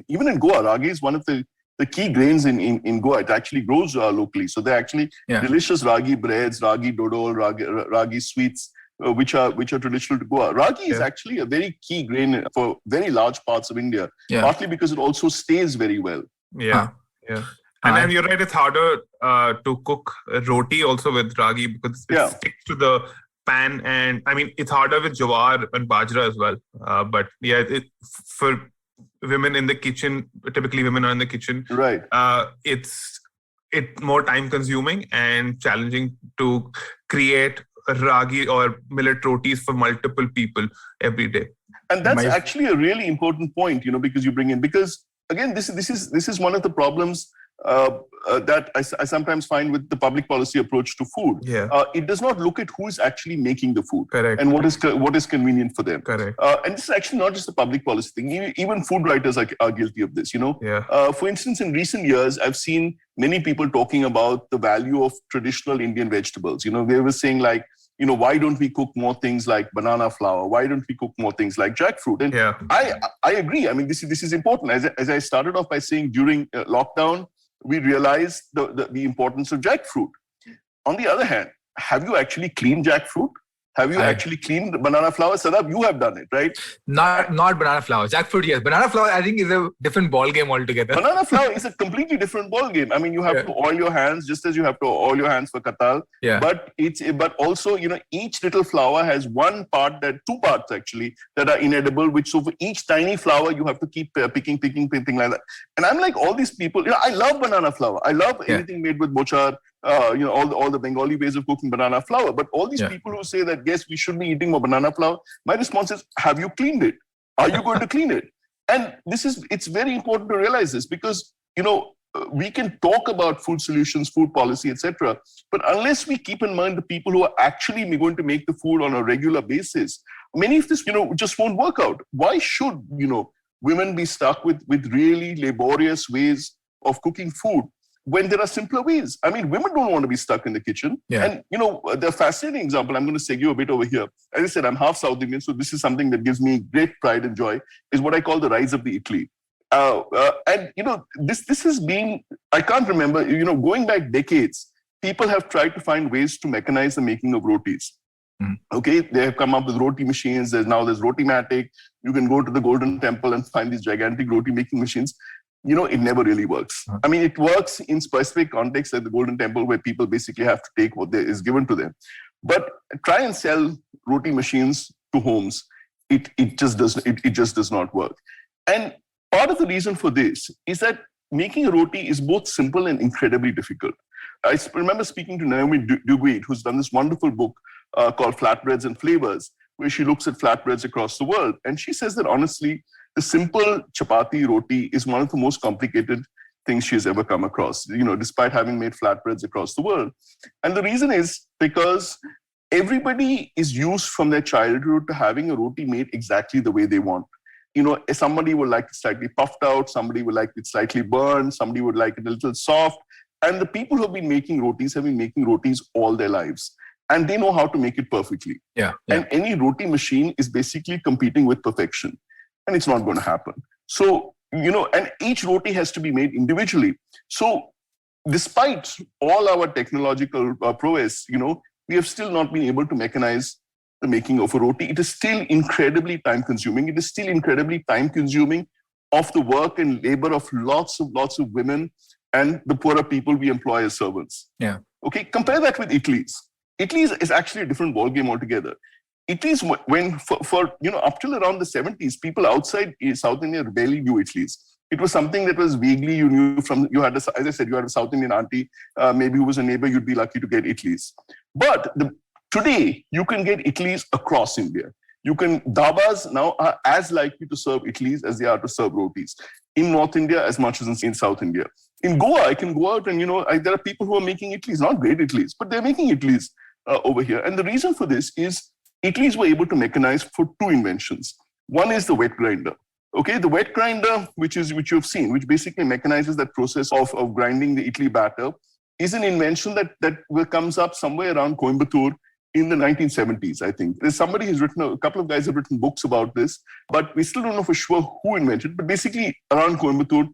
Even in Goa, ragi is one of the key grains in Goa. It actually grows locally. So they're actually delicious ragi breads, ragi dodol, ragi sweets, which are traditional to Goa. Ragi is actually a very key grain for very large parts of India, partly because it also stays very well. Yeah. And then you're right, it's harder to cook roti also with ragi because it sticks to the pan, and I mean it's harder with jawar and bajra as well. But yeah, for women in the kitchen, typically women are in the kitchen. Right. It's more time consuming and challenging to create ragi or millet rotis for multiple people every day. And that's actually a really important point, because you bring in, because again, this is one of the problems that I sometimes find with the public policy approach to food. It does not look at who is actually making the food. Correct. And what is convenient for them. Correct. And this is actually not just a public policy thing. Even food writers are guilty of this. For instance, in recent years, I've seen many people talking about the value of traditional Indian vegetables. They were saying like, why don't we cook more things like banana flour? Why don't we cook more things like jackfruit? And I agree. I mean, this is important. As I started off by saying, during lockdown, we realized the importance of jackfruit. On the other hand, have you actually cleaned jackfruit? Have you actually cleaned banana flour? Sadab, you have done it, right? Not banana flour. Jackfruit, yes. Banana flour, I think, is a different ball game altogether. Banana flour is a completely different ball game. I mean, you have to oil your hands just as you have to oil your hands for katal. But also, each little flower has two parts actually that are inedible. Which so for each tiny flower you have to keep picking like that. And I'm like all these people. I love banana flour. I love anything made with mochar. All the Bengali ways of cooking banana flour. But all these people who say that, yes, we should be eating more banana flour, my response is, have you cleaned it? Are you going to clean it? And it's very important to realize this because, we can talk about food solutions, food policy, etc. But unless we keep in mind the people who are actually going to make the food on a regular basis, many of this, just won't work out. Why should, women be stuck with really laborious ways of cooking food when there are simpler ways? I mean, women don't want to be stuck in the kitchen. And, the fascinating example, I'm going to segue a bit over here. As I said, I'm half South Indian, so this is something that gives me great pride and joy, is what I call the rise of the idli. And, this has been, I can't remember, going back decades, people have tried to find ways to mechanize the making of rotis. Okay, they have come up with roti machines. There's Rotimatic. You can go to the Golden Temple and find these gigantic roti making machines. It never really works. I mean, it works in specific contexts like the Golden Temple where people basically have to take what is given to them. But try and sell roti machines to homes. It just does not work. And part of the reason for this is that making a roti is both simple and incredibly difficult. I remember speaking to Naomi Duguid, who's done this wonderful book called Flatbreads and Flavors, where she looks at flatbreads across the world. And she says that honestly, the simple chapati roti is one of the most complicated things she has ever come across, despite having made flatbreads across the world. And the reason is because everybody is used from their childhood to having a roti made exactly the way they want. Somebody would like it slightly puffed out, somebody would like it slightly burned, somebody would like it a little soft. And the people who have been making rotis have been making rotis all their lives. And they know how to make it perfectly. And any roti machine is basically competing with perfection. And it's not going to happen. So, and each roti has to be made individually. So despite all our technological prowess, we have still not been able to mechanize the making of a roti. It is still incredibly time consuming. It is still incredibly time consuming of the work and labor of lots of women and the poorer people we employ as servants. Okay, compare that with idlis. Idlis is actually a different ballgame altogether. Idlis, when for up till around the 70s, people outside South India barely knew idlis. It was something that was vaguely you knew from, as I said, you had a South Indian auntie, maybe who was a neighbor, you'd be lucky to get idlis. But today, you can get idlis across India. Dhabas now are as likely to serve idlis as they are to serve rotis. In North India, as much as in South India. In Goa, I can go out and, there are people who are making idlis, not great idlis, but they're making idlis over here. And the reason for this is idlis were able to mechanize for two inventions. One is the wet grinder. Okay, the wet grinder, which you've seen, which basically mechanizes that process of grinding the idli batter, is an invention that comes up somewhere around Coimbatore in the 1970s, I think. There's somebody who's written, a couple of guys have written books about this, but we still don't know for sure who invented it. But basically, around Coimbatore,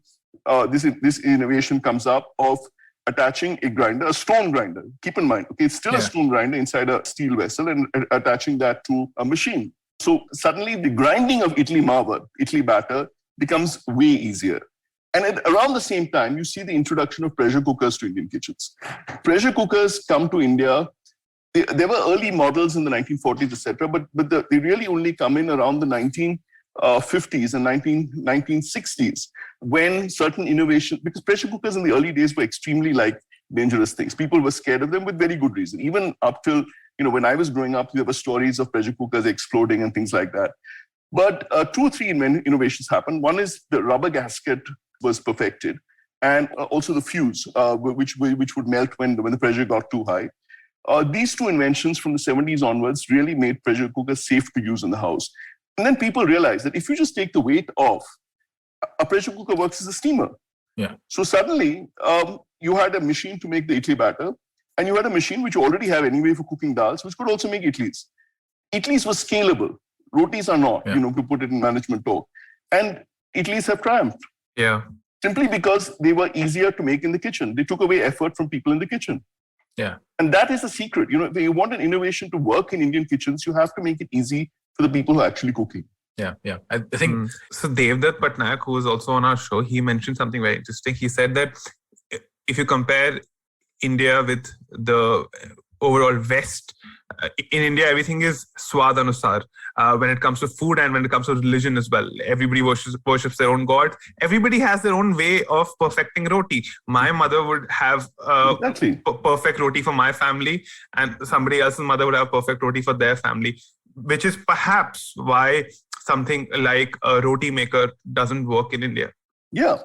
this innovation comes up of attaching a grinder, a stone grinder. Keep in mind, okay, it's still a stone grinder inside a steel vessel and attaching that to a machine. So suddenly the grinding of idli batter becomes way easier. And around the same time, you see the introduction of pressure cookers to Indian kitchens. Pressure cookers come to India. There were early models in the 1940s, etc., but they really only come in around the 1950s and 1960s when certain innovation, because pressure cookers in the early days were extremely dangerous things. People were scared of them with very good reason. Even up till, when I was growing up, there were stories of pressure cookers exploding and things like that. But 2 or 3 innovations happened. One is the rubber gasket was perfected, and also the fuse, which would melt when the pressure got too high. These 2 inventions from the 70s onwards really made pressure cookers safe to use in the house. And then people realized that if you just take the weight off, a pressure cooker works as a steamer. Yeah. So suddenly, you had a machine to make the idli batter, and you had a machine which you already have anyway for cooking dals, which could also make idlis. Idlis was scalable. Rotis are not, to put it in management talk. And idlis have triumphed. Yeah. Simply because they were easier to make in the kitchen. They took away effort from people in the kitchen. Yeah. And that is the secret. If you want an innovation to work in Indian kitchens, you have to make it easy for the people who are actually cooking. Yeah. I think... So Devdutt Patnaik, who was also on our show, he mentioned something very interesting. He said that if you compare India with the overall West, in India, everything is swad anusar. When it comes to food and when it comes to religion as well, everybody worships their own god. Everybody has their own way of perfecting roti. My mother would have perfect roti for my family, and somebody else's mother would have perfect roti for their family, which is perhaps why something like a roti maker doesn't work in India. Yeah.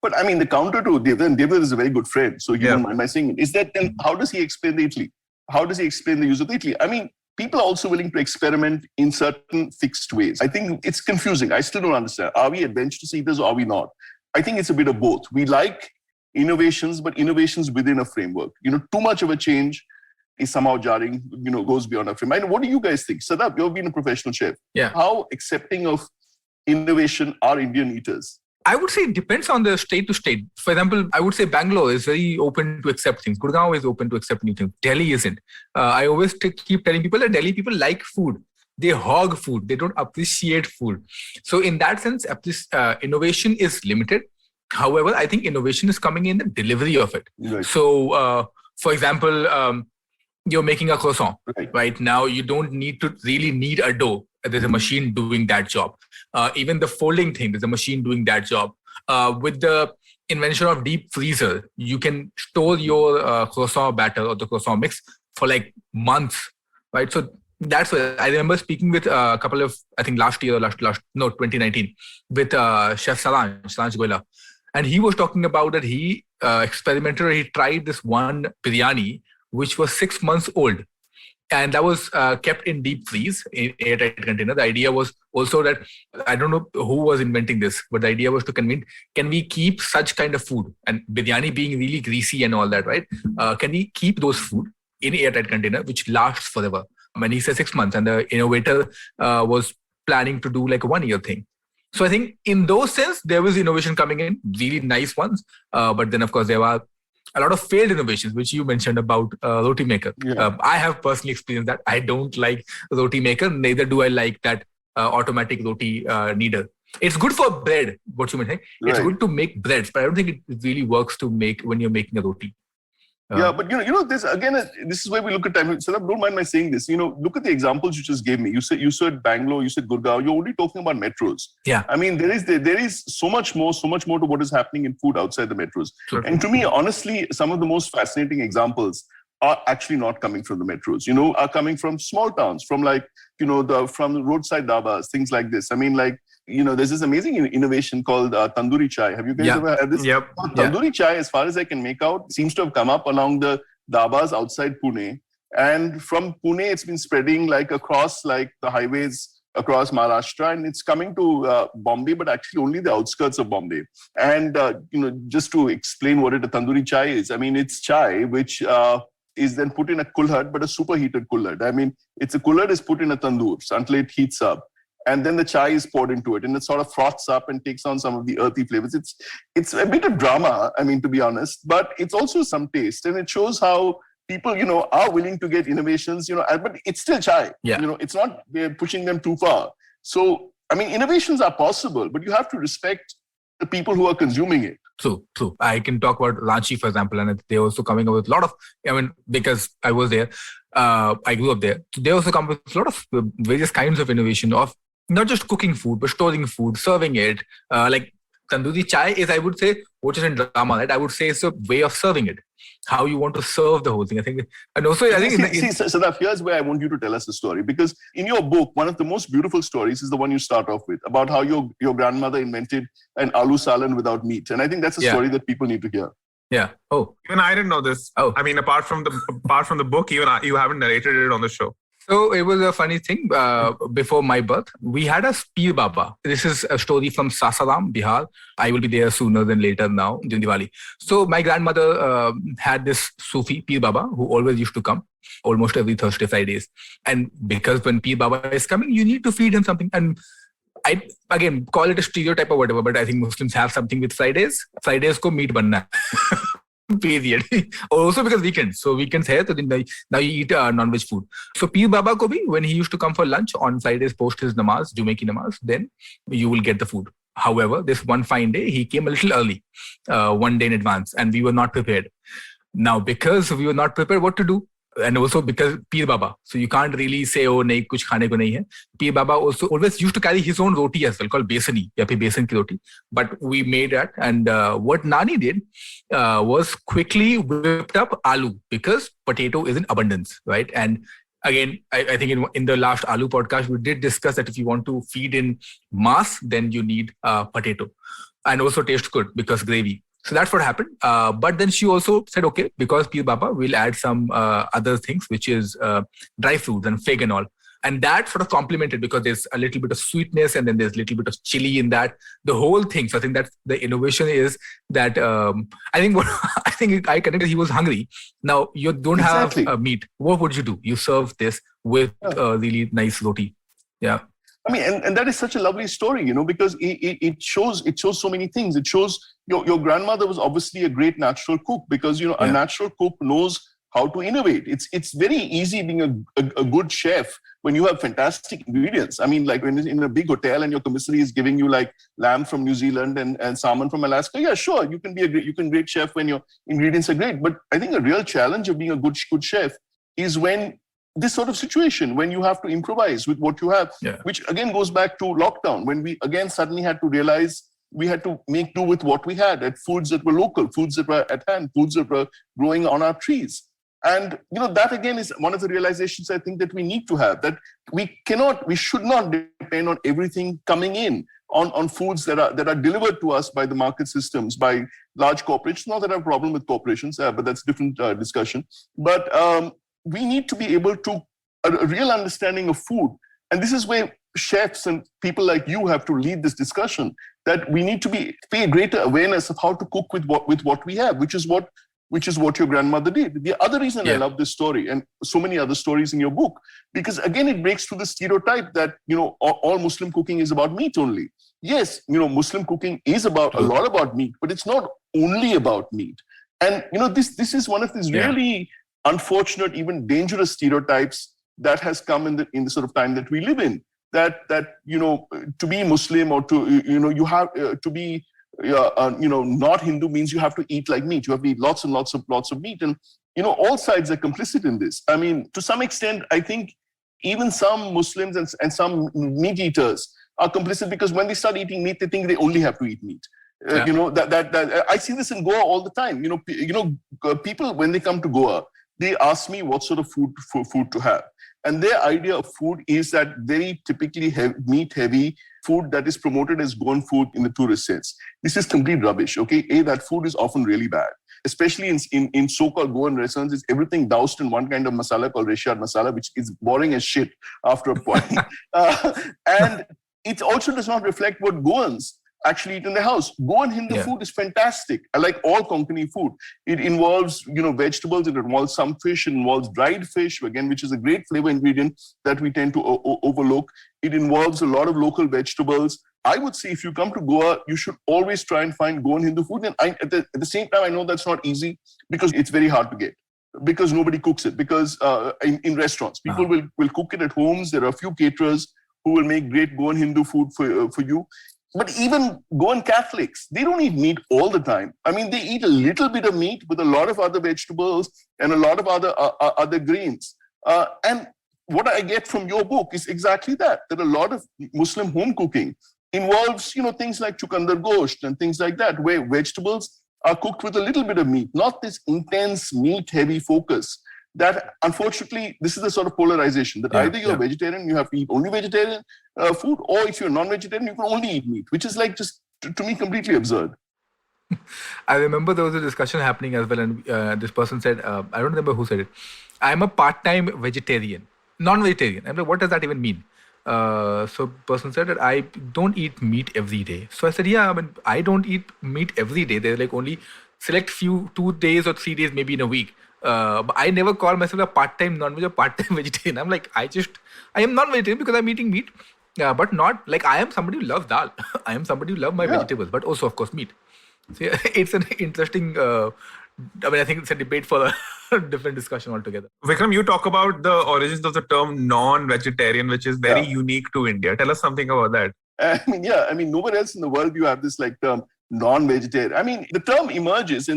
But I mean, the counter to Devdutt is a very good friend, so he won't mind my saying it, is that then how does he explain the idli? How does he explain the use of the idli? I mean, people are also willing to experiment in certain fixed ways. I think it's confusing. I still don't understand. Are we adventurous eaters or are we not? I think it's a bit of both. We like innovations, but innovations within a framework. Too much of a change is somehow jarring, goes beyond a frame. And what do you guys think? Sadaf, you've been a professional chef. Yeah. How accepting of innovation are Indian eaters? I would say it depends on the state to state. For example, I would say Bangalore is very open to accept things. Gurgaon is open to accept new things. Delhi isn't. I always keep telling people that Delhi people like food. They hog food. They don't appreciate food. So in that sense, innovation is limited. However, I think innovation is coming in the delivery of it. Right. So, for example, you're making a croissant. Right now, you don't really need a dough. There's a machine doing that job. Even the folding thing, there's a machine doing that job. With the invention of deep freezer, you can store your croissant batter or the croissant mix for months, right? So that's what I remember speaking with a couple of, I think last year, 2019, with Chef Saransh Goyla. And he was talking about that he experimented, he tried this one biryani, which was 6 months old. And that was kept in deep freeze in airtight container. The idea was also that, I don't know who was inventing this, but the idea was to convince, can we keep such kind of food? And biryani being really greasy and all that, right? Can we keep those food in airtight container, which lasts forever? And he said 6 months, and the innovator was planning to do a 1 year thing. So I think in those sense, there was innovation coming in, really nice ones. But then of course there were a lot of failed innovations, which you mentioned about Roti Maker. Yeah. I have personally experienced that. I don't like Roti Maker. Neither do I like that automatic roti kneader. It's good for bread, what you mentioned. It's good to make breads, but I don't think it really works to make when you're making a roti. Yeah, but this again, this is where we look at time. Sadaf, don't mind my saying this. Look at the examples you just gave me. You said Bangalore, you said Gurgaon. You're only talking about metros. Yeah. I mean, there is so much more to what is happening in food outside the metros. Sure. And to me, honestly, some of the most fascinating examples are actually not coming from the metros. Are coming from small towns, from from the roadside dabas, things like this. I mean, there's this amazing innovation called tandoori chai. Have you guys ever had this? Yep. Tandoori chai, as far as I can make out, seems to have come up along the dabas outside Pune. And from Pune, it's been spreading across the highways across Maharashtra, and it's coming to Bombay, but actually only the outskirts of Bombay. And, just to explain what a tandoori chai is, I mean, it's chai, which is then put in a kulhad, but a superheated kulhad. I mean, a kulhad is put in a tandoor until it heats up. And then the chai is poured into it, and it sort of froths up and takes on some of the earthy flavors. It's a bit of drama, I mean, to be honest, but it's also some taste, and it shows how people, are willing to get innovations, but it's still chai. Yeah. It's not they're pushing them too far. So, I mean, innovations are possible, but you have to respect the people who are consuming it. True. I can talk about Ranchi, for example, and they're also coming up with a lot of, because I was there, I grew up there. So they also come with a lot of various kinds of innovation of not just cooking food, but storing food, serving it. Like tandoori chai is, I would say, what is in drama, right? I would say it's a way of serving it. How you want to serve the whole thing. I think, and also I think. Sadaf, here's where I want you to tell us a story, because in your book, one of the most beautiful stories is the one you start off with about how your grandmother invented an aloo salan without meat, and I think that's a story that people need to hear. Yeah. Oh, even I didn't know this. Oh, I mean, apart from the book, even you haven't narrated it on the show. So it was a funny thing. Before my birth, we had a Peer Baba. This is a story from Sasaram, Bihar. I will be there sooner than later now during Diwali. So my grandmother had this Sufi Peer Baba who always used to come almost every Thursday, Fridays. And because when Peer Baba is coming, you need to feed him something. And I, again, call it a stereotype or whatever, but I think Muslims have something with Fridays. Fridays ko meat banna. Period. Also because weekends. So weekends hai, so now you eat non-veg food. So Peer Baba ko bhi, when he used to come for lunch on Fridays post his namaz, Jume ki namaz, then you will get the food. However, this one fine day, he came a little early, one day in advance, and we were not prepared. Now, because we were not prepared, what to do? And also because Peer Baba, so you can't really say, oh, nahi, kuch khane ko nahi hai. Peer Baba also always used to carry his own roti as well, called besani, ya phir besan ki roti. But we made that, and what Nani did was quickly whipped up aloo, because potato is in abundance, right? And again, I think in the last aloo podcast, we did discuss that if you want to feed in mass, then you need potato, and also tastes good because gravy. So that's what happened. But then she also said, okay, because Peer Baba, we'll add some other things, which is dry fruits and fig and all. And that sort of complemented, because there's a little bit of sweetness and then there's a little bit of chili in that, the whole thing. So I think that the innovation is that I connected, he was hungry. Now you don't have meat. What would you do? You serve this with really nice roti. Yeah. I mean, and that is such a lovely story, because it shows so many things. It shows your grandmother was obviously a great natural cook, because, a natural cook knows how to innovate. It's very easy being a good chef when you have fantastic ingredients. I mean, like when in a big hotel and your commissary is giving you like lamb from New Zealand and salmon from Alaska. Yeah, sure, you can be a great chef when your ingredients are great. But I think a real challenge of being a good chef is when this sort of situation, when you have to improvise with what you have, which again goes back to lockdown, when we again suddenly had to realize we had to make do with what we had, at foods that were local, foods that were at hand, foods that were growing on our trees. And that again is one of the realizations I think that we need to have, that we should not depend on everything coming in on foods that are delivered to us by the market systems, by large corporations. Not that I have a problem with corporations, but that's a different discussion. But we need to be able to a real understanding of food. And this is where chefs and people like you have to lead this discussion, that we need to pay greater awareness of how to cook with what we have, which is what your grandmother did. The other reason I love this story, and so many other stories in your book, because again, it breaks through the stereotype that, all Muslim cooking is about meat only. Yes, Muslim cooking is a lot about meat, but it's not only about meat. And, this is one of these really unfortunate, even dangerous stereotypes that has come in the sort of time that we live in, that to be Muslim or to, you have to be, not Hindu means you have to eat like meat. You have to eat lots and lots of meat. And all sides are complicit in this. I mean, to some extent, I think even some Muslims and some meat eaters are complicit because when they start eating meat, they think they only have to eat meat. That I see this in Goa all the time. People when they come to Goa, they ask me what sort of food to have. And their idea of food is that very typically meat-heavy food that is promoted as Goan food in the tourist sense. This is complete rubbish, okay? That food is often really bad. Especially in so-called Goan restaurants, is everything doused in one kind of masala called Reshad masala, which is boring as shit after a point. And it also does not reflect what Goans actually eat in the house. Goan Hindu food is fantastic. I like all Konkani food. It involves, vegetables. It involves some fish. It involves dried fish, again, which is a great flavor ingredient that we tend to overlook. It involves a lot of local vegetables. I would say if you come to Goa, you should always try and find Goan Hindu food. And at the same time, I know that's not easy because it's very hard to get. Because nobody cooks it. Because in restaurants, people will cook it at homes. There are a few caterers who will make great Goan Hindu food for you. But even Goan Catholics, they don't eat meat all the time. I mean, they eat a little bit of meat with a lot of other vegetables and a lot of other grains. And what I get from your book is exactly that a lot of Muslim home cooking involves, things like chukandar gosht and things like that, where vegetables are cooked with a little bit of meat, not this intense meat-heavy focus. That unfortunately, this is the sort of polarization that either you're a vegetarian, you have to eat only vegetarian food, or if you're non-vegetarian, you can only eat meat, which is like just to me completely absurd. I remember there was a discussion happening as well, and this person said, I don't remember who said it, I'm a part-time vegetarian, non-vegetarian. I'm like, what does that even mean? So person said that I don't eat meat every day. So I said, I don't eat meat every day. There's like only select 2 days or 3 days maybe in a week. But I never call myself a part-time non-veg or part-time vegetarian. I'm like, I am non-vegetarian because I'm eating meat, but not like I am somebody who loves dal. I am somebody who loves my vegetables, but also of course meat. So it's an interesting, I think it's a debate for a different discussion altogether. Vikram, you talk about the origins of the term non-vegetarian, which is very unique to India. Tell us something about that. Nowhere else in the world you have this term non-vegetarian. I mean, the term emerges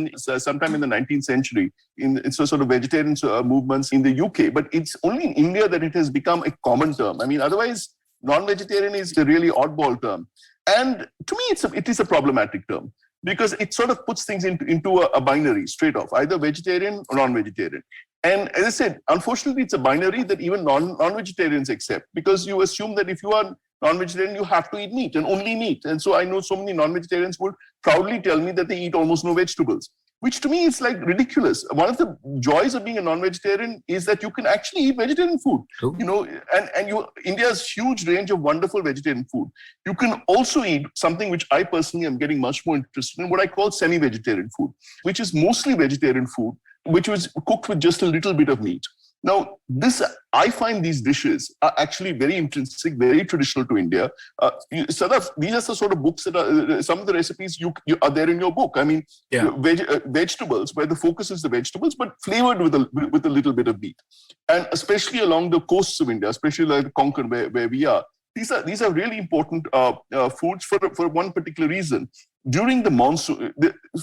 sometime in the 19th century in sort of vegetarian movements in the UK, but it's only in India that it has become a common term. I mean, otherwise, non-vegetarian is a really oddball term. And to me, it is a problematic term because it sort of puts things into a binary straight off, either vegetarian or non-vegetarian. And as I said, unfortunately, it's a binary that even non-vegetarians accept because you assume that if you are non-vegetarian, you have to eat meat and only meat. And so I know so many non-vegetarians would proudly tell me that they eat almost no vegetables, which to me is like ridiculous. One of the joys of being a non-vegetarian is that you can actually eat vegetarian food. True. India's huge range of wonderful vegetarian food. You can also eat something which I personally am getting much more interested in, what I call semi-vegetarian food, which is mostly vegetarian food, which was cooked with just a little bit of meat. Now, I find these dishes are actually very intrinsic, very traditional to India. Sadaf, these are the sort of books that are, some of the recipes you are there in your book. I mean, vegetables, where the focus is the vegetables, but flavored with a little bit of meat. And especially along the coasts of India, especially like Konkan, where we are, these are really important foods for one particular reason. During the monsoon,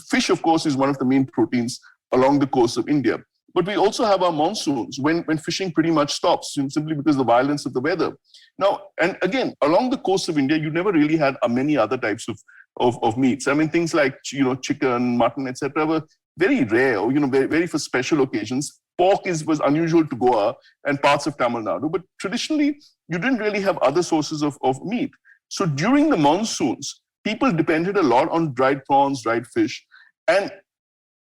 fish, of course, is one of the main proteins along the coast of India. But we also have our monsoons when fishing pretty much stops simply because of the violence of the weather. Now, and again, along the coast of India, you never really had many other types of meats. I mean, things like, chicken, mutton, etc. were very rare, very for special occasions. Pork was unusual to Goa and parts of Tamil Nadu. But traditionally, you didn't really have other sources of meat. So during the monsoons, people depended a lot on dried prawns, dried fish. And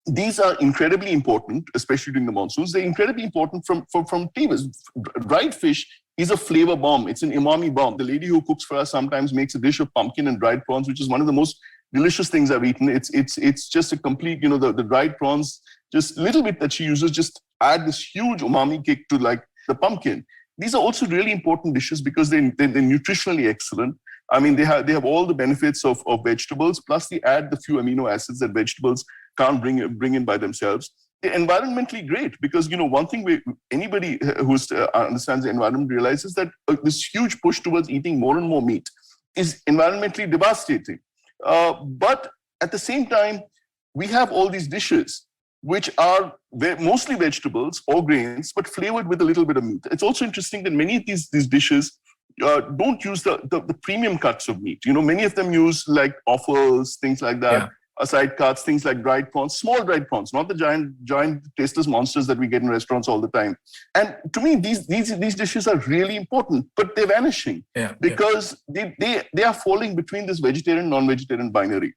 these are incredibly important, especially during the monsoons. They're incredibly important from flavors. Dried fish is a flavor bomb. It's an umami bomb. The lady who cooks for us sometimes makes a dish of pumpkin and dried prawns, which is one of the most delicious things I've eaten. It's just a complete, the dried prawns, just a little bit that she uses, just add this huge umami kick to like the pumpkin. These are also really important dishes because they're nutritionally excellent. I mean, they have all the benefits of vegetables, plus they add the few amino acids that vegetables can't bring in by themselves. They're environmentally great because, one thing anybody who understands the environment realizes that this huge push towards eating more and more meat is environmentally devastating. But at the same time, we have all these dishes which are mostly vegetables or grains, but flavored with a little bit of meat. It's also interesting that many of these dishes don't use the premium cuts of meat. Many of them use like offals, things like that. Side cuts, things like dried prawns, small dried prawns, not the giant tasteless monsters that we get in restaurants all the time. And to me, these dishes are really important, but they're vanishing because they are falling between this vegetarian, non-vegetarian binary.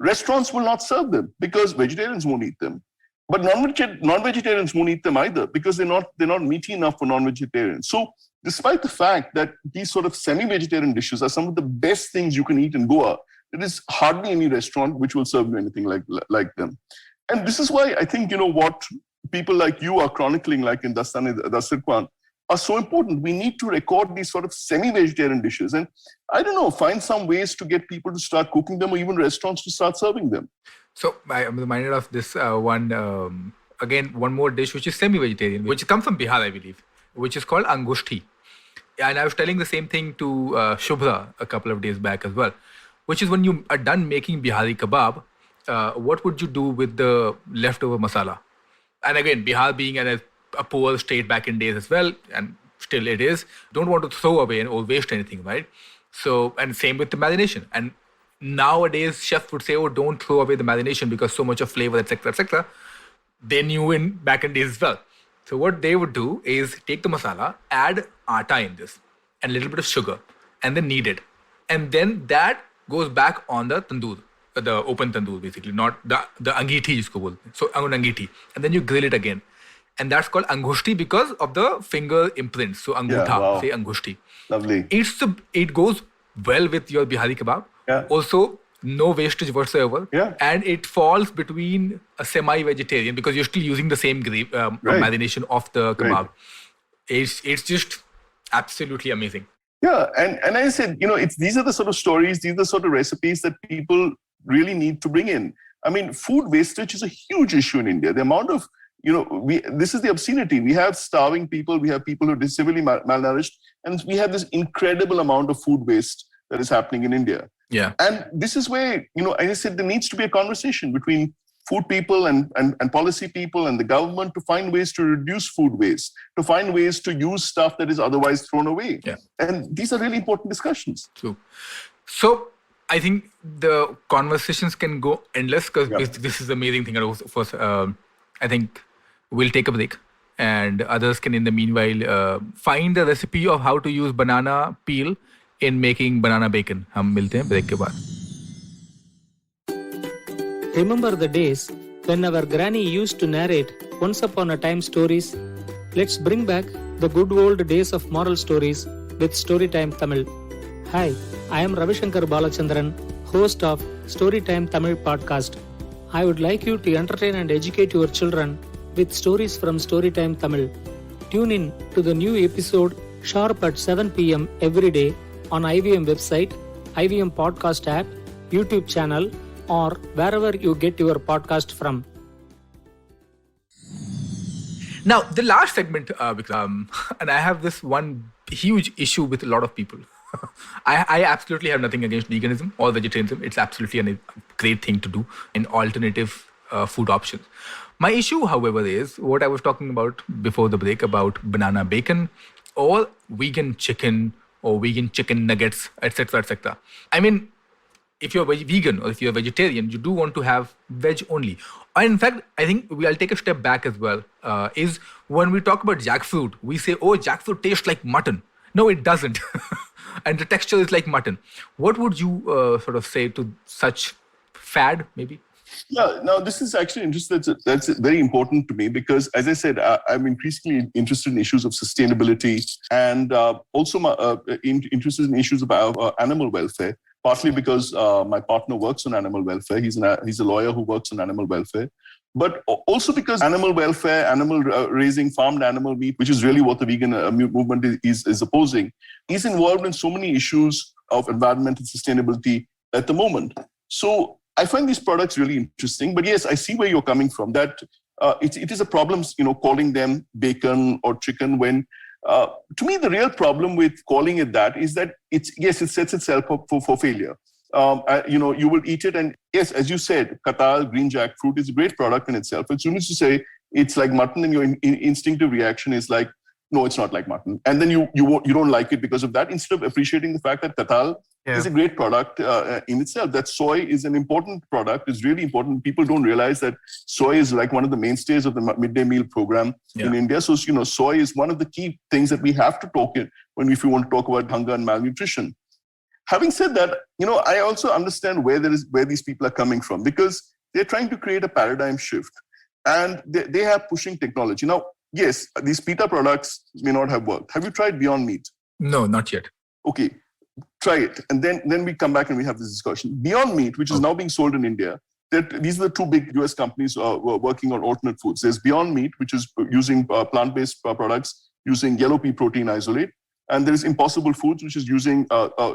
Restaurants will not serve them because vegetarians won't eat them. But non-vegetarians won't eat them either because they're not meaty enough for non-vegetarians. So despite the fact that these sort of semi-vegetarian dishes are some of the best things you can eat in Goa, there is hardly any restaurant which will serve you anything like them. And this is why I think, what people like you are chronicling, like in Dastarkhan, are so important. We need to record these sort of semi-vegetarian dishes. And I don't know, find some ways to get people to start cooking them or even restaurants to start serving them. So I'm reminded of this one more dish which is semi-vegetarian, which comes from Bihar, I believe, which is called angushti. And I was telling the same thing to Shubhra a couple of days back as well, which is when you are done making Bihari kebab, what would you do with the leftover masala? And again, Bihar being a poor state back in days as well, and still it is, don't want to throw away or waste anything, right? So, and same with the marination. And nowadays, chefs would say, don't throw away the marination because so much of flavor, etc., etc. They knew back in days as well. So what they would do is take the masala, add atta in this, and a little bit of sugar, and then knead it. And then that goes back on the tandoor, the open tandoor basically, not the angithi jisko bolte. So angithi. And then you grill it again. And that's called angushti because of the finger imprints. So angutha, say angushti. Lovely. It goes well with your Bihari kebab. Yeah. Also, no wastage whatsoever. Yeah. And it falls between a semi-vegetarian because you're still using the same marination of the kebab. Right. It's just absolutely amazing. Yeah, and I said, these are the sort of stories, these are the sort of recipes that people really need to bring in. I mean, food wastage is a huge issue in India. The amount of, this is the obscenity. We have starving people, we have people who are severely malnourished, and we have this incredible amount of food waste that is happening in India. Yeah. And this is where, as I said, there needs to be a conversation between food people and policy people and the government to find ways to reduce food waste, to find ways to use stuff that is otherwise thrown away. Yeah. And these are really important discussions. True. So I think the conversations can go endless because this is the amazing thing. First, I think we'll take a break and others can in the meanwhile find the recipe of how to use banana peel in making banana bacon. हम मिलते हैं break के बाद. Remember the days when our granny used to narrate once upon a time stories? Let's bring back the good old days of moral stories with Storytime Tamil. Hi, I am Ravishankar Balachandran, host of Storytime Tamil podcast. I would like you to entertain and educate your children with stories from Storytime Tamil. Tune in to the new episode sharp at 7 p.m. every day on IVM website, IVM podcast app, YouTube channel, or wherever you get your podcast from. Now, the last segment, and I have this one huge issue with a lot of people. I absolutely have nothing against veganism or vegetarianism. It's absolutely a great thing to do in alternative food options. My issue, however, is what I was talking about before the break about banana bacon or vegan chicken or vegan chicken nuggets, etc., etc. I mean, if you're vegan or if you're vegetarian, you do want to have veg only. And in fact, I think I'll take a step back as well, is when we talk about jackfruit, we say, jackfruit tastes like mutton. No, it doesn't. And the texture is like mutton. What would you sort of say to such fad, maybe? Yeah, now this is actually interesting. That's very important to me because, as I said, I'm increasingly interested in issues of sustainability and also interested in issues about animal welfare. Partly because my partner works on animal welfare. He's a lawyer who works on animal welfare. But also because animal welfare, animal raising, farmed animal meat, which is really what the vegan movement is opposing, is involved in so many issues of environmental sustainability at the moment. So I find these products really interesting. But yes, I see where you're coming from. That it is a problem, calling them bacon or chicken when to me, the real problem with calling it that is that it sets itself up for failure. You will eat it. And yes, as you said, katal, green jackfruit is a great product in itself. As soon as you say it's like mutton, and your instinctive reaction is like, no, it's not like mutton. And then you don't like it because of that, instead of appreciating the fact that katal is a great product in itself. That soy is an important product, is really important. People don't realize that soy is like one of the mainstays of the midday meal program in India. So, soy is one of the key things that we have to talk in if we want to talk about hunger and malnutrition. Having said that, I also understand where these people are coming from, because they're trying to create a paradigm shift, and they are pushing technology. Now, yes, these pita products may not have worked. Have you tried Beyond Meat? No, not yet. Okay, try it. And then we come back and we have this discussion. Beyond Meat, which is now being sold in India, these are the two big US companies working on alternate foods. There's Beyond Meat, which is using plant-based products using yellow pea protein isolate. And there is Impossible Foods, which is using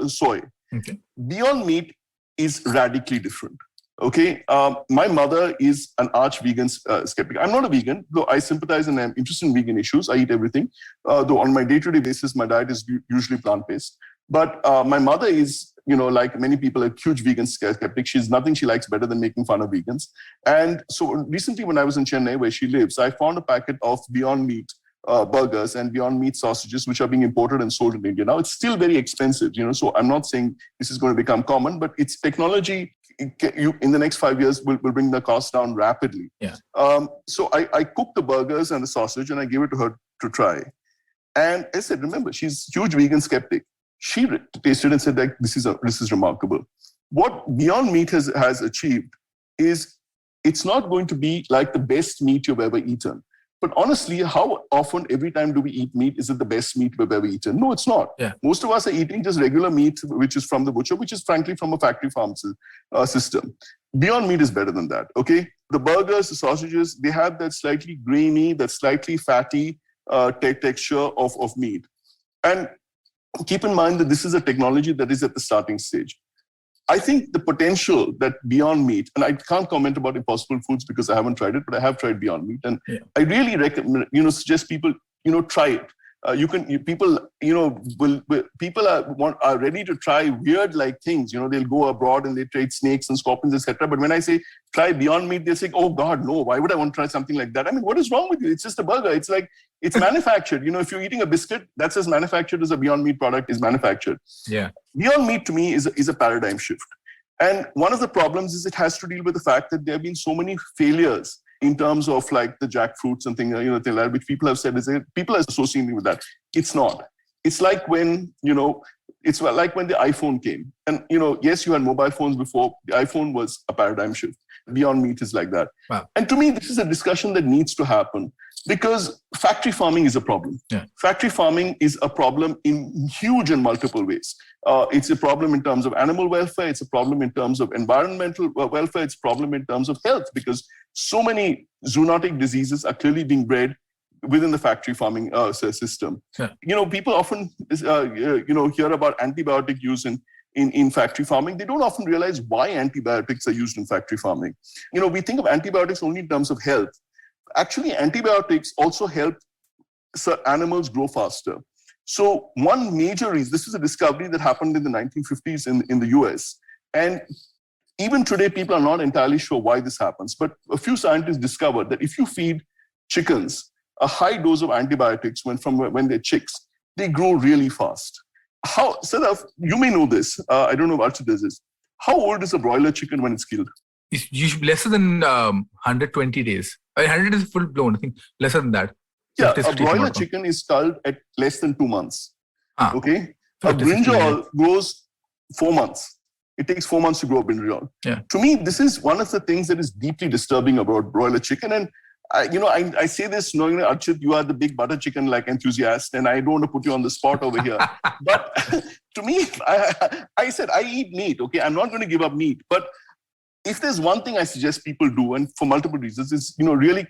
soy. Okay. Beyond Meat is radically different. Okay, my mother is an arch vegan skeptic. I'm not a vegan, though I sympathize and I'm interested in vegan issues. I eat everything. Though on my day-to-day basis, my diet is usually plant-based. But my mother is, like many people, a huge vegan skeptic. She's nothing she likes better than making fun of vegans. And so recently when I was in Chennai, where she lives, I found a packet of Beyond Meat burgers and Beyond Meat sausages, which are being imported and sold in India. Now, it's still very expensive, so I'm not saying this is going to become common, but it's technology in the next 5 years will bring the cost down rapidly. Yeah. So I cooked the burgers and the sausage and I gave it to her to try. And I said, remember, she's a huge vegan skeptic. She tasted and said, like, this is remarkable. What Beyond Meat has achieved is it's not going to be like the best meat you've ever eaten. But honestly, how often, every time do we eat meat? Is it the best meat we've ever eaten? No, it's not. Yeah. Most of us are eating just regular meat, which is from the butcher, which is frankly from a factory farm system. Beyond Meat is better than that, okay? The burgers, the sausages, they have that slightly grainy, that slightly fatty texture of meat. And keep in mind that this is a technology that is at the starting stage. I think the potential that Beyond Meat, and I can't comment about Impossible Foods because I haven't tried it, but I have tried Beyond Meat, and I really recommend, suggest people, try it. People are ready to try weird like things. They'll go abroad and they try snakes and scorpions, etc. But when I say try Beyond Meat, they say, "Oh God, no! Why would I want to try something like that?" I mean, what is wrong with you? It's just a burger. It's like it's manufactured. If you're eating a biscuit, that's as manufactured as a Beyond Meat product is manufactured. Yeah. Beyond Meat to me is a paradigm shift, and one of the problems is it has to deal with the fact that there have been so many failures in terms of like the jackfruits and things, which people have said people are associating with that. It's not. It's like when, it's like when the iPhone came. And, yes, you had mobile phones before. The iPhone was a paradigm shift. Beyond Meat is like that. Wow. And to me, this is a discussion that needs to happen because factory farming is a problem. Yeah. Factory farming is a problem in huge and multiple ways. It's a problem in terms of animal welfare. It's a problem in terms of environmental welfare. It's a problem in terms of health because so many zoonotic diseases are clearly being bred within the factory farming system. Yeah. People often, hear about antibiotic use in factory farming. They don't often realize why antibiotics are used in factory farming. We think of antibiotics only in terms of health. Actually, antibiotics also help animals grow faster. So one major reason, this is a discovery that happened in the 1950s in the US. And even today, people are not entirely sure why this happens. But a few scientists discovered that if you feed chickens a high dose of antibiotics when they're chicks, they grow really fast. Sadaf, you may know this. I don't know if Archit does this. How old is a broiler chicken when it's killed? It's usually lesser than 120 days. 100 is full blown. I think lesser than that. Yeah, a broiler chicken is culled at less than 2 months. Okay? A brinjal grows 4 months. It takes 4 months to grow a brinjal. Yeah. To me, this is one of the things that is deeply disturbing about broiler chicken. And I say this knowing that Archit, you are the big butter chicken like enthusiast, and I don't want to put you on the spot over here. But to me, I said I eat meat. Okay, I'm not going to give up meat. But if there's one thing I suggest people do, and for multiple reasons, is really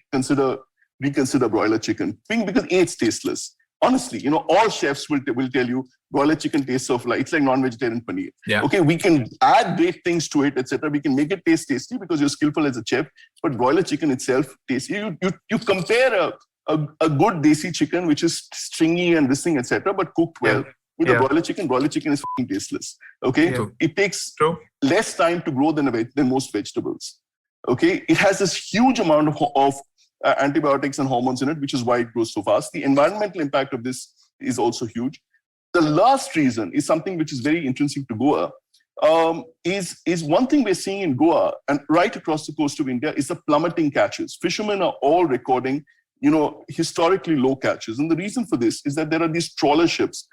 reconsider broiler chicken. Because A, it's tasteless. Honestly, all chefs will tell you broiler chicken tastes it's like non-vegetarian paneer. Yeah. Okay, we can add great things to it, etc. We can make it taste tasty because you're skillful as a chef. But broiler chicken itself tastes. You compare a good desi chicken which is stringy and this thing, etc. But cooked well with a broiler chicken is fucking tasteless. Okay, it takes less time to grow than most vegetables. Okay, it has this huge amount of antibiotics and hormones in it, which is why it grows so fast. The environmental impact of this is also huge. The last reason is something which is very intrinsic to Goa. Is one thing we're seeing in Goa and right across the coast of India is the plummeting catches. Fishermen are all recording, historically low catches. And the reason for this is that there are these trawler ships.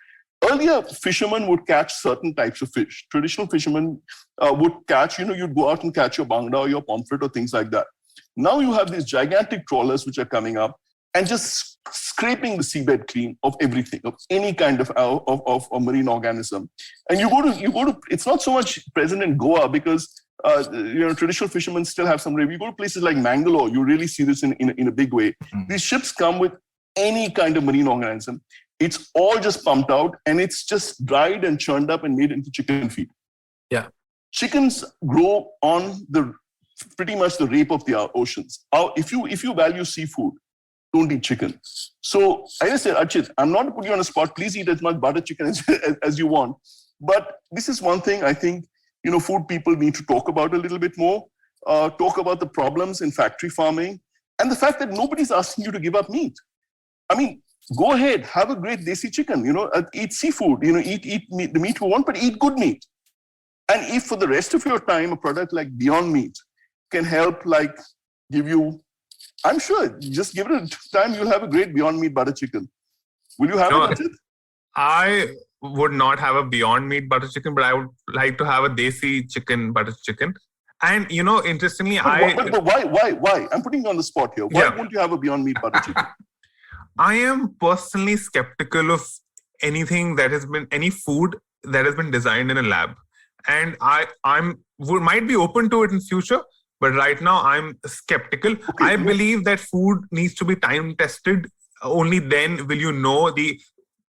Earlier, fishermen would catch certain types of fish. Traditional fishermen would catch, you'd go out and catch your bangda or your pomfret or things like that. Now you have these gigantic trawlers which are coming up and just scraping the seabed clean of everything, of any kind of a marine organism. And you go to, it's not so much present in Goa because traditional fishermen still have some. You go to places like Mangalore, you really see this in a big way. These ships come with any kind of marine organism. It's all just pumped out and it's just dried and churned up and made into chicken feed. Yeah. Chickens grow on pretty much the rape of the oceans. If you value seafood, don't eat chicken. So I just said, Archit, I'm not putting you on a spot. Please eat as much butter chicken as you want. But this is one thing I think, food people need to talk about a little bit more. Talk about the problems in factory farming and the fact that nobody's asking you to give up meat. I mean, go ahead, have a great desi chicken, eat seafood, eat meat, the meat you want, but eat good meat. And if for the rest of your time, a product like Beyond Meat can help give you, I'm sure, just give it time, you'll have a great Beyond Meat butter chicken. Will you have it? I would not have a Beyond Meat butter chicken, but I would like to have a desi chicken butter chicken. And, interestingly, But why? I'm putting you on the spot here. Why won't you have a Beyond Meat butter chicken? I am personally skeptical of any food that has been designed in a lab. And I might be open to it in future, but right now I'm skeptical. Okay. I believe that food needs to be time tested. Only then will you know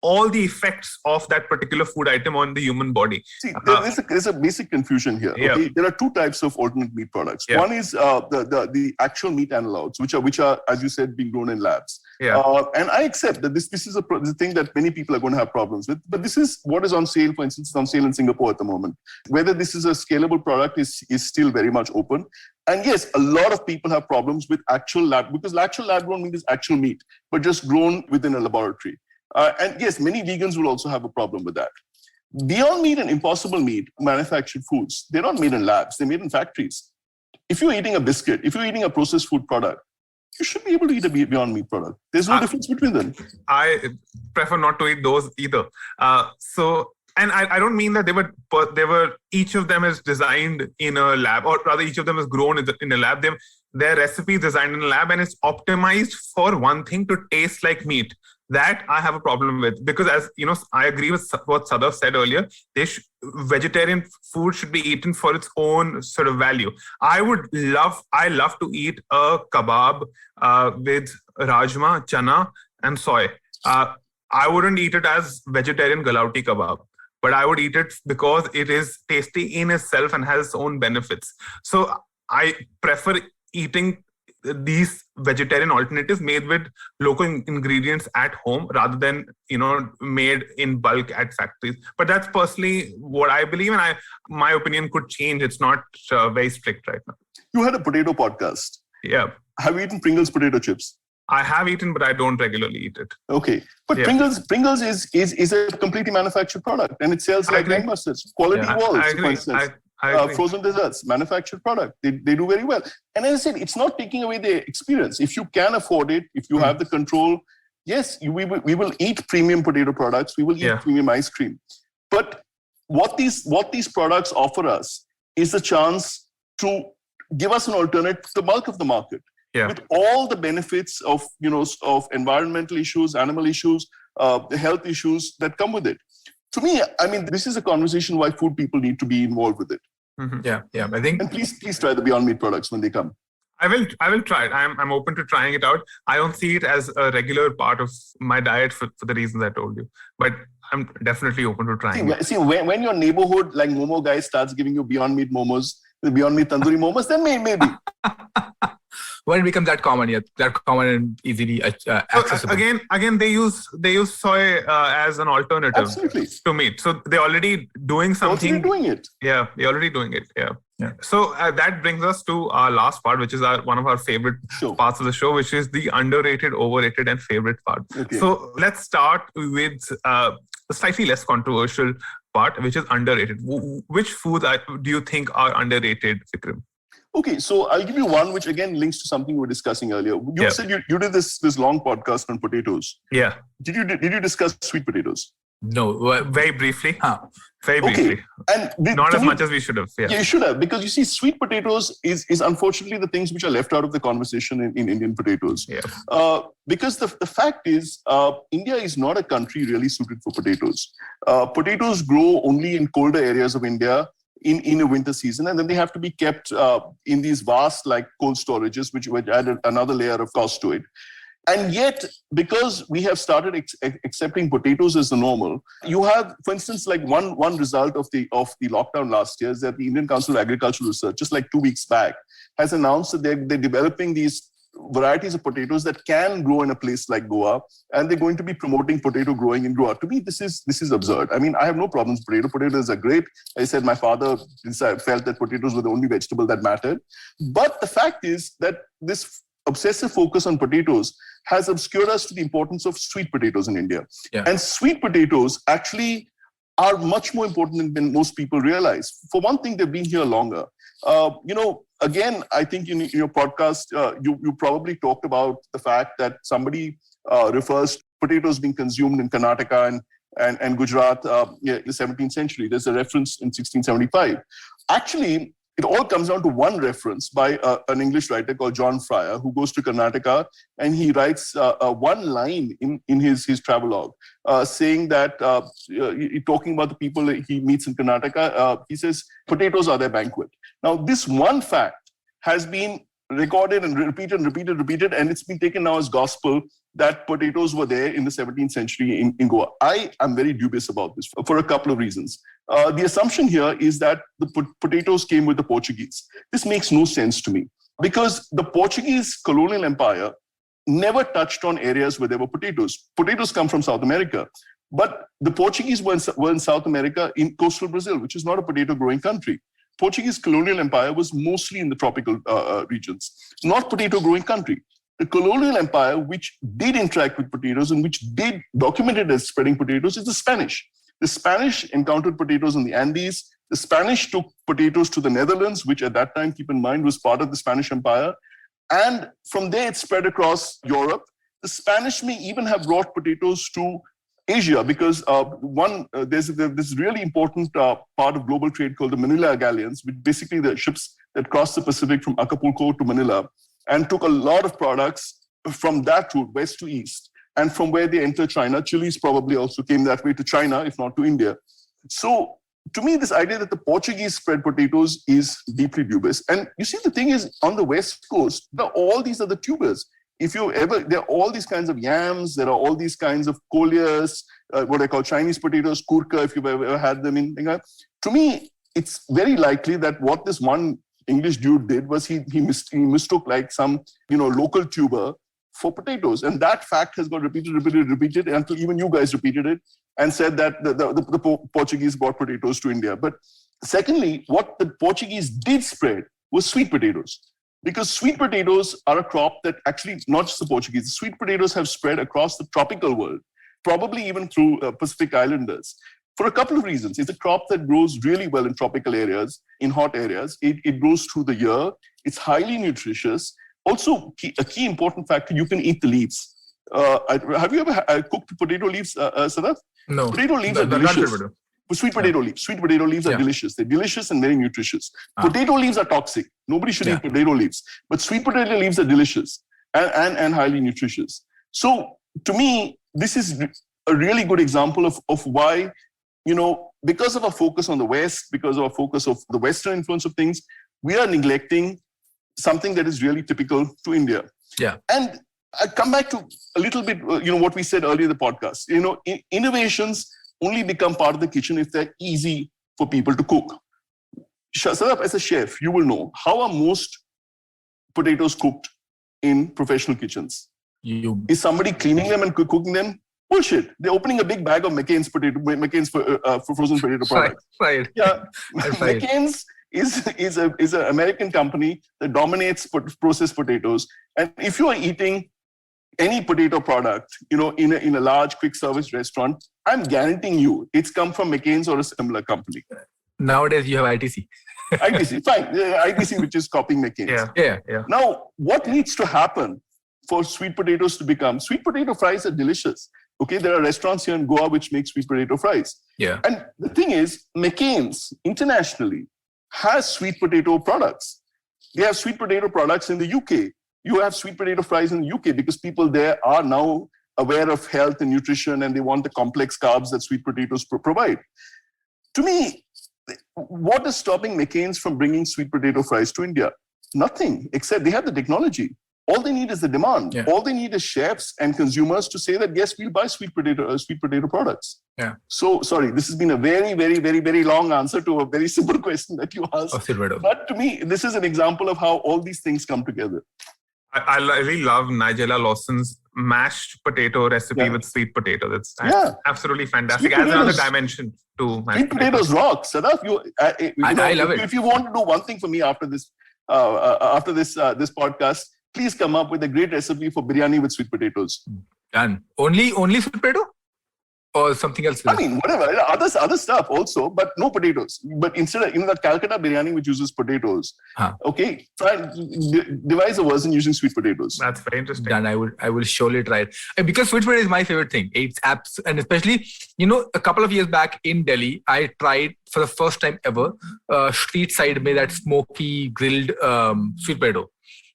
all the effects of that particular food item on the human body. See, there's a basic confusion here. Okay? Yeah. There are two types of alternate meat products. Yeah. One is the actual meat analogs, which are, as you said, being grown in labs. Yeah. And I accept that this is the thing that many people are going to have problems with. But this is what is on sale. For instance, it's on sale in Singapore at the moment. Whether this is a scalable product is still very much open. And yes, a lot of people have problems with actual lab, because actual lab grown meat is actual meat, but just grown within a laboratory. And yes, many vegans will also have a problem with that. Beyond Meat and Impossible Meat manufactured foods, they're not made in labs, they're made in factories. If you're eating a biscuit, if you're eating a processed food product, you should be able to eat a Beyond Meat product. There's no difference between them. I prefer not to eat those either. And I don't mean that they were each of them is designed in a lab, or rather each of them is grown in a lab. Their recipe is designed in a lab and it's optimized for one thing, to taste like meat. That I have a problem with, because as you know, I agree with what Sadaf said earlier. Vegetarian food should be eaten for its own sort of value. I love to eat a kebab with rajma, chana, and soy. I wouldn't eat it as vegetarian galauti kebab, but I would eat it because it is tasty in itself and has its own benefits. So I prefer eating these vegetarian alternatives made with local ingredients at home rather than made in bulk at factories. But that's personally what I believe, and my opinion could change. It's not very strict right now. You had a potato podcast. Yeah. Have you eaten Pringles potato chips? I have eaten, but I don't regularly eat it. Okay, but Pringles is a completely manufactured product, and it sells like gangbusters. Quality Walls, for instance. Frozen desserts, manufactured product. They do very well. And as I said, it's not taking away the experience. If you can afford it, if you have the control, yes, we will eat premium potato products. We will eat premium ice cream. But what these products offer us is a chance to give us an alternative to the bulk of the market. Yeah. With all the benefits of environmental issues, animal issues, the health issues that come with it. To me, I mean, this is a conversation why food people need to be involved with it. Mm-hmm. Yeah, I think. And please try the Beyond Meat products when they come. I will try it. I'm open to trying it out. I don't see it as a regular part of my diet for the reasons I told you. But I'm definitely open to trying it. See, when your neighborhood, like Momo guy, starts giving you Beyond Meat momos, the Beyond Meat tandoori momos, then maybe. when it becomes that common, that common and easily accessible. Again, they use soy as an alternative Absolutely. to meat. So they're already doing something. Already doing it. Yeah, they're already doing it. Yeah. So that brings us to our last part, which is one of our favorite parts of the show, which is the underrated, overrated, and favorite part. Okay. So let's start with a slightly less controversial part, which is underrated. Which foods do you think are underrated, Vikram? Okay, so I'll give you one which again links to something we were discussing earlier. You said you did this long podcast on potatoes. Yeah. Did you discuss sweet potatoes? No, very briefly. Very briefly. And not as much as we should have. Yeah, you should have, because you see, sweet potatoes is unfortunately the things which are left out of the conversation in Indian potatoes. Yeah. Because the fact is, India is not a country really suited for potatoes. Potatoes grow only in colder areas of India in a winter season, and then they have to be kept in these vast cold storages, which add another layer of cost to it. And yet, because we have started accepting potatoes as the normal, you have, for instance, one result of the lockdown last year is that the Indian Council of Agricultural Research, just 2 weeks back, has announced that they're developing these varieties of potatoes that can grow in a place like Goa, and they're going to be promoting potato growing in Goa. To me, this is absurd. I mean, I have no problems with potato. Potatoes are great. I said my father felt that potatoes were the only vegetable that mattered. But the fact is that this obsessive focus on potatoes has obscured us to the importance of sweet potatoes in India. Yeah. And sweet potatoes actually are much more important than most people realize. For one thing, they've been here longer. Again, I think in your podcast, you probably talked about the fact that somebody refers to potatoes being consumed in Karnataka and Gujarat in the 17th century. There's a reference in 1675. Actually, it all comes down to one reference by an English writer called John Fryer, who goes to Karnataka, and he writes one line in his travelogue saying that, talking about the people he meets in Karnataka, he says, potatoes are their banquet. Now, this one fact has been recorded and repeated, and it's been taken now as gospel that potatoes were there in the 17th century in Goa. I am very dubious about this for a couple of reasons. The assumption here is that the potatoes came with the Portuguese. This makes no sense to me, because the Portuguese colonial empire never touched on areas where there were potatoes. Potatoes come from South America, but the Portuguese were in South America, in coastal Brazil, which is not a potato growing country. Portuguese colonial empire was mostly in the tropical regions, not potato growing country. The colonial empire, which did interact with potatoes and which did document it as spreading potatoes, is the Spanish. The Spanish encountered potatoes in the Andes. The Spanish took potatoes to the Netherlands, which at that time, keep in mind, was part of the Spanish Empire. And from there, it spread across Europe. The Spanish may even have brought potatoes to Asia, because there's this really important part of global trade called the Manila Galleons, which basically the ships that crossed the Pacific from Acapulco to Manila and took a lot of products from that route, west to east. And from where they entered China, chilies probably also came that way to China, if not to India. So to me, this idea that the Portuguese spread potatoes is deeply dubious. And you see, the thing is, on the West Coast, all these are the tubers. There are all these kinds of yams, there are all these kinds of kolias, what I call Chinese potatoes, kurka, if you've ever had them in Bengal. To me, it's very likely that what this one English dude did was he mistook some local tuber for potatoes, and that fact has got repeated until even you guys repeated it and said that the Portuguese brought potatoes to India. But secondly, what the Portuguese did spread was sweet potatoes, because sweet potatoes are a crop that actually, not just the Portuguese, sweet potatoes have spread across the tropical world, probably even through Pacific Islanders. For a couple of reasons. It's a crop that grows really well in tropical areas, in hot areas. It grows through the year. It's highly nutritious. Also, a key important factor, you can eat the leaves. Have you ever cooked potato leaves, Sadath? No. Potato leaves are delicious. Sweet potato leaves. Sweet potato leaves are delicious. They're delicious and very nutritious. Potato leaves are toxic. Nobody should eat potato leaves. But sweet potato leaves are delicious and highly nutritious. So to me, this is a really good example of why, because of our focus on the West, because of our focus of the Western influence of things, we are neglecting something that is really typical to India. Yeah. And I come back to a little bit, what we said earlier in the podcast. Innovations only become part of the kitchen if they're easy for people to cook. Sadaf, as a chef, you will know, how are most potatoes cooked in professional kitchens. You Is somebody cleaning them and cooking them? Bullshit. They're opening a big bag of McCain's frozen potato products. right. Yeah, Right. McCain's is an American company that dominates processed potatoes. And if you are eating any potato product, in a large quick service restaurant, I'm guaranteeing you it's come from McCain's or a similar company. Nowadays you have ITC. ITC, fine. ITC, which is copying McCain's. Yeah. Now, what needs to happen for sweet potatoes to become? Sweet potato fries are delicious. Okay, there are restaurants here in Goa which make sweet potato fries. Yeah. And the thing is, McCain's internationally has sweet potato products. They have sweet potato products in the UK. You have sweet potato fries in the UK because people there are now aware of health and nutrition and they want the complex carbs that sweet potatoes provide. To me, what is stopping McCain's from bringing sweet potato fries to India? Nothing, except they have the technology. All they need is the demand. Yeah. All they need is chefs and consumers to say that, yes, we'll buy sweet potato products. Yeah. So, sorry, this has been a very, very, very, very long answer to a very simple question that you asked. But to me, this is an example of how all these things come together. I really love Nigella Lawson's mashed potato recipe with sweet potato. That's absolutely fantastic. Adds another dimension to mashed sweet potatoes rock. Sadaf, I love it. If you want to do one thing for me after this podcast, please come up with a great recipe for biryani with sweet potatoes. Done. Only sweet potato? Or something else? I mean, whatever. Other stuff also, but no potatoes. But instead of, that Calcutta biryani which uses potatoes, okay, try devise a version using sweet potatoes. That's very interesting. Done. I will surely try it. And because sweet potato is my favorite thing. It's apps, and especially, a couple of years back in Delhi, I tried for the first time ever, street side made that smoky grilled sweet potato.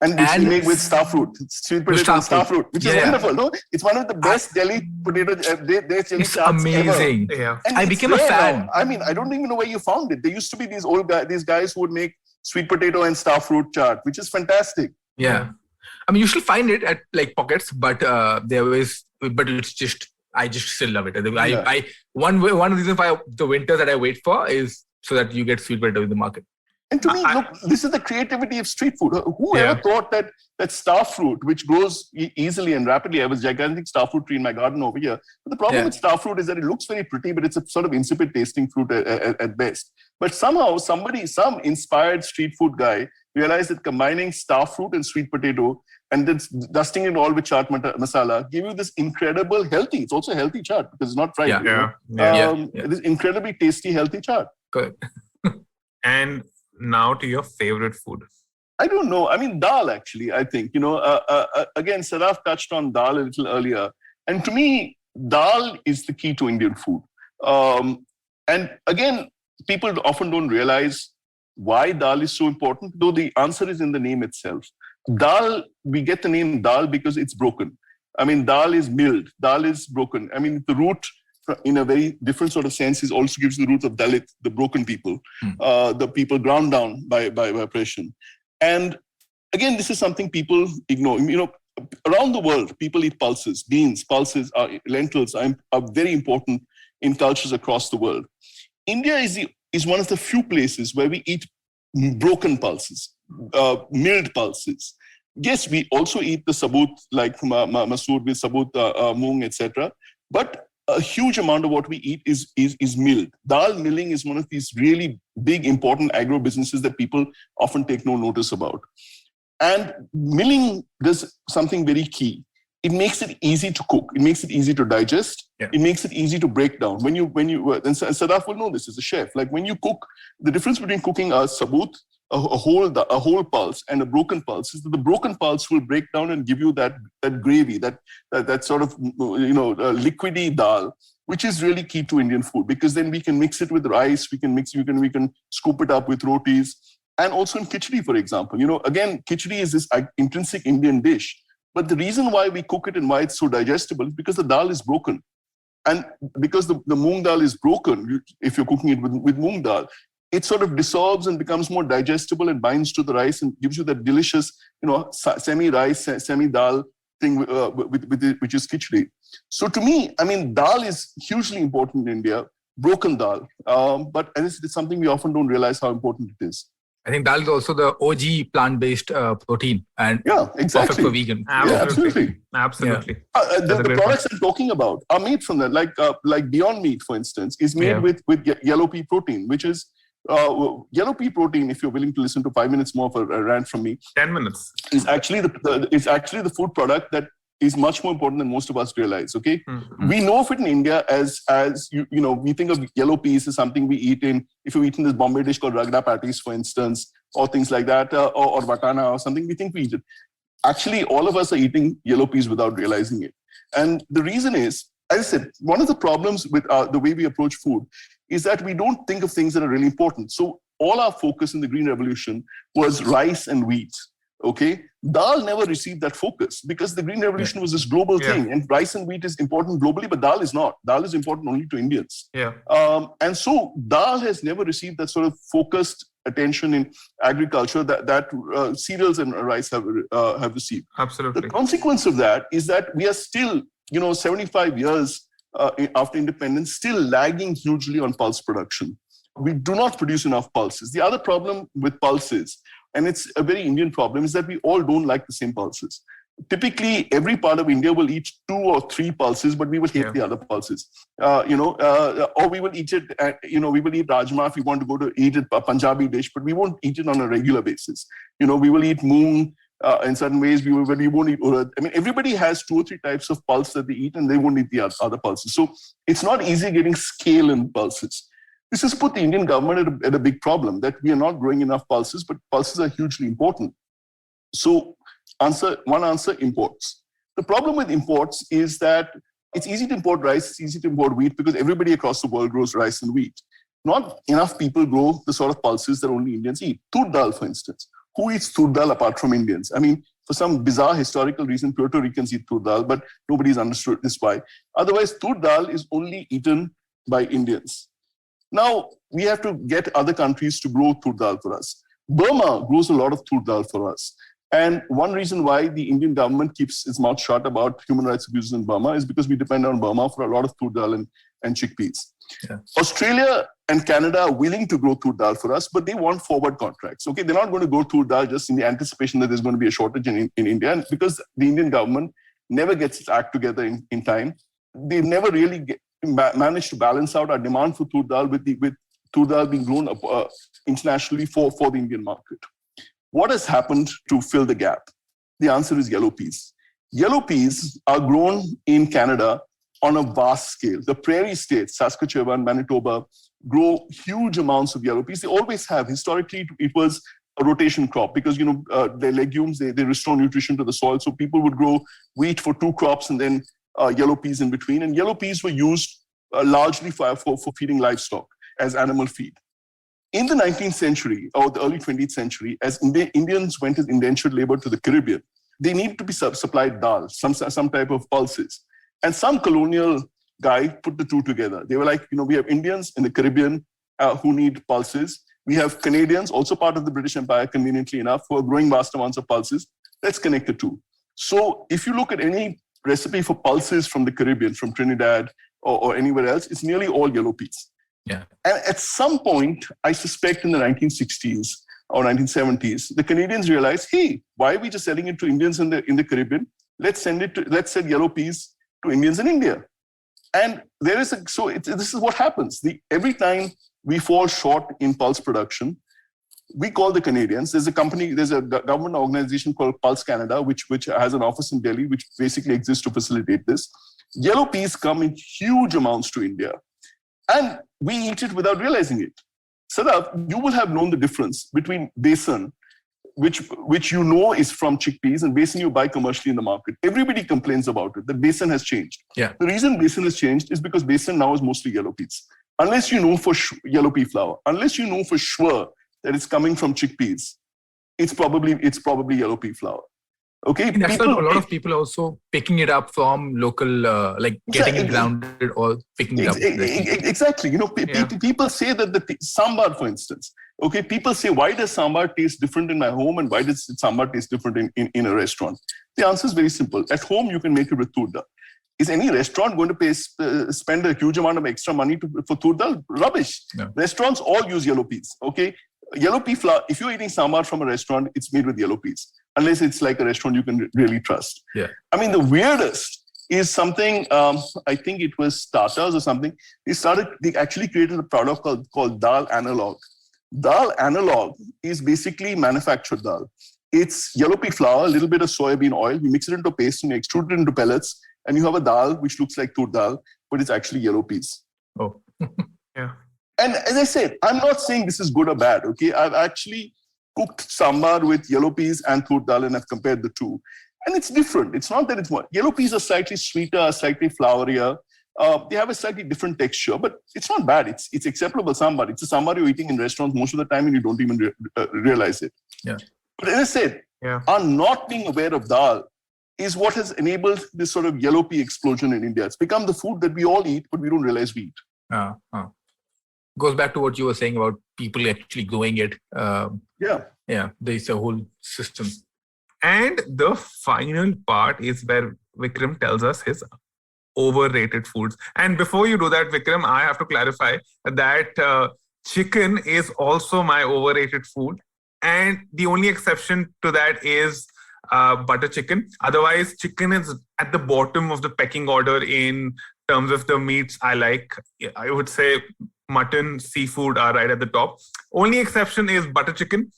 And which we make with star fruit. Sweet potato and star fruit, which is wonderful, no? It's one of the best Delhi potato chili it's amazing. Ever. Yeah. And I became a fan. Now. I mean, I don't even know where you found it. There used to be these guys who would make sweet potato and star fruit chaat, which is fantastic. Yeah. I mean, you still find it at like pockets, but I just still love it. One reason why the winters that I wait for is so that you get sweet potato in the market. And to me, look, this is the creativity of street food. Who ever thought that star fruit, which grows easily and rapidly, I have a gigantic star fruit tree in my garden over here. But the problem with star fruit is that it looks very pretty, but it's a sort of insipid tasting fruit at best. But somehow some inspired street food guy realized that combining star fruit and sweet potato and then dusting it all with chaat masala give you this incredible healthy. It's also a healthy chaat because it's not fried. This incredibly tasty, healthy chaat. Good. And now to your favorite food. I don't know. I mean, dal, actually, I think. Again, Saraf touched on dal a little earlier. And to me, dal is the key to Indian food. And again, people often don't realize why dal is so important, though the answer is in the name itself. Dal, we get the name dal because it's broken. I mean, dal is milled. Dal is broken. I mean, the root, in a very different sort of sense, is also gives the root of Dalit, the broken people, the people ground down by oppression. And again, this is something people ignore. Around the world, people eat pulses, beans, pulses, lentils are very important in cultures across the world. India is one of the few places where we eat broken pulses, milled pulses. Yes, we also eat the sabut, like masoor with sabut, moong, etc. But a huge amount of what we eat is milled. Dal milling is one of these really big, important agro businesses that people often take no notice about. And milling does something very key. It makes it easy to cook. It makes it easy to digest. Yeah. It makes it easy to break down. And Sadaf will know this as a chef. Like when you cook, the difference between cooking a sabut, a whole pulse, and a broken pulse is that the broken pulse will break down and give you that gravy, that sort of liquidy dal, which is really key to Indian food because then we can mix it with rice, we can scoop it up with rotis, and also in khichdi, for example. Again, khichdi is this intrinsic Indian dish, but the reason why we cook it and why it's so digestible is because the dal is broken, and because the moong dal is broken. If you're cooking it with moong dal, it sort of dissolves and becomes more digestible and binds to the rice and gives you that delicious, semi-rice, semi-dal thing, which is khichdi. So to me, I mean, dal is hugely important in India, broken dal. But it's something we often don't realize how important it is. I think dal is also the OG plant-based protein and perfect for vegan. Absolutely. The products I'm talking about are made from that. Like Beyond Meat, for instance, is made with yellow pea protein, which is yellow pea protein. If you're willing to listen to 5 minutes more of a rant from me, 10 minutes is actually the food product that is much more important than most of us realize. Okay, we know of it in India as we think of yellow peas as something we eat in. If you're eating this Bombay dish called ragda patties, for instance, or things like that, or vatana or something, we think we eat it. Actually, all of us are eating yellow peas without realizing it. And the reason is, as I said, one of the problems with the way we approach food is that we don't think of things that are really important. So all our focus in the Green Revolution was rice and wheat. Okay, dal never received that focus because the Green Revolution was this global thing, and rice and wheat is important globally, but dal is not. Dal is important only to Indians. And so dal has never received that sort of focused attention in agriculture that cereals and rice have received. Absolutely. The consequence of that is that we are still, 75 years after independence, still lagging hugely on pulse production. We do not produce enough pulses. The other problem with pulses, and it's a very Indian problem, is that we all don't like the same pulses. Typically, every part of India will eat 2 or 3 pulses, but we will hate the other pulses. Or we will eat it, we will eat rajma if we want to go to eat it, a Punjabi dish, but we won't eat it on a regular basis. We will eat moong in certain ways, we won't eat urad. I mean, everybody has 2 or 3 types of pulse that they eat, and they won't eat the other pulses. So it's not easy getting scale in pulses. This has put the Indian government at a big problem, that we are not growing enough pulses, but pulses are hugely important. So one answer, imports. The problem with imports is that it's easy to import rice, it's easy to import wheat because everybody across the world grows rice and wheat. Not enough people grow the sort of pulses that only Indians eat. Tur dal, for instance. Who eats tur dal apart from Indians? I mean, for some bizarre historical reason, Puerto Ricans eat tur dal, but nobody's understood this why. Otherwise, tur dal is only eaten by Indians. Now, we have to get other countries to grow tur dal for us. Burma grows a lot of tur dal for us. And one reason why the Indian government keeps its mouth shut about human rights abuses in Burma is because we depend on Burma for a lot of tur dal and chickpeas. Australia and Canada are willing to grow tur dal for us, but they want forward contracts. Okay, they're not going to grow tur dal just in the anticipation that there's going to be a shortage in India. And because the Indian government never gets its act together in time, they never really managed to balance out our demand for tur dal with tur dal being grown internationally for the Indian market. What has happened to fill the gap? The answer is yellow peas. Yellow peas are grown in Canada on a vast scale. The prairie states, Saskatchewan, Manitoba, grow huge amounts of yellow peas. They always have. Historically, it was a rotation crop because, they're legumes, they restore nutrition to the soil. So people would grow wheat for 2 crops and then yellow peas in between. And yellow peas were used largely for feeding livestock as animal feed. In the 19th century or the early 20th century, as Indians went as indentured labor to the Caribbean, they needed to be supplied dal, some type of pulses. And some colonial guy put the two together. They were like, we have Indians in the Caribbean who need pulses. We have Canadians, also part of the British Empire, conveniently enough, who are growing vast amounts of pulses. Let's connect the two. So if you look at any recipe for pulses from the Caribbean, from Trinidad or anywhere else, it's nearly all yellow peas. Yeah. And at some point, I suspect in the 1960s or 1970s, the Canadians realized, hey, why are we just selling it to Indians in the Caribbean? Let's send yellow peas to Indians in India. And this is what happens. Every time we fall short in pulse production, we call the Canadians. There's a government organization called Pulse Canada, which has an office in Delhi, which basically exists to facilitate this. Yellow peas come in huge amounts to India. And we eat it without realizing it. Sadaf, you will have known the difference between besan, which is from chickpeas, and besan you buy commercially in the market. Everybody complains about it, that besan has changed. Yeah. The reason besan has changed is because besan now is mostly yellow peas. Unless you know for yellow pea flour, unless you know for sure that it's coming from chickpeas, it's probably yellow pea flour. Okay, that's a lot of people also picking it up from local, getting it grounded or picking it up. Exactly. People say that the sambar, for instance. Okay, people say, why does sambar taste different in my home and why does sambar taste different in a restaurant? The answer is very simple. At home, you can make it with tur dal. Is any restaurant going to spend a huge amount of extra money for tur dal? Rubbish. No. Restaurants all use yellow peas. Okay. yellow pea flour, if you're eating sambar from a restaurant, it's made with yellow peas, unless it's like a restaurant you can really trust. Yeah. I mean, the weirdest is something, I think it was Tata's or something. They actually created a product called Dal Analog. Dal Analog is basically manufactured dal. It's yellow pea flour, a little bit of soybean oil. You mix it into paste and you extrude it into pellets, and you have a dal which looks like tur dal, but it's actually yellow peas. Oh, yeah. And as I said, I'm not saying this is good or bad, okay? I've actually cooked sambar with yellow peas and tur dal, and I've compared the two. And it's different. It's not that it's more. Yellow peas are slightly sweeter, slightly flourier. They have a slightly different texture, but it's not bad. It's acceptable sambar. It's a sambar you're eating in restaurants most of the time and you don't even realize it. Yeah. But as I said, our not being aware of dal is what has enabled this sort of yellow pea explosion in India. It's become the food that we all eat, but we don't realize we eat. Goes back to what you were saying about people actually growing it. Yeah, there's a whole system. And the final part is where Vikram tells us his overrated foods. And before you do that, Vikram, I have to clarify that chicken is also my overrated food. And the only exception to that is butter chicken. Otherwise, chicken is at the bottom of the pecking order in terms of the meats I like. I would say mutton, seafood are right at the top. Only exception is butter chicken.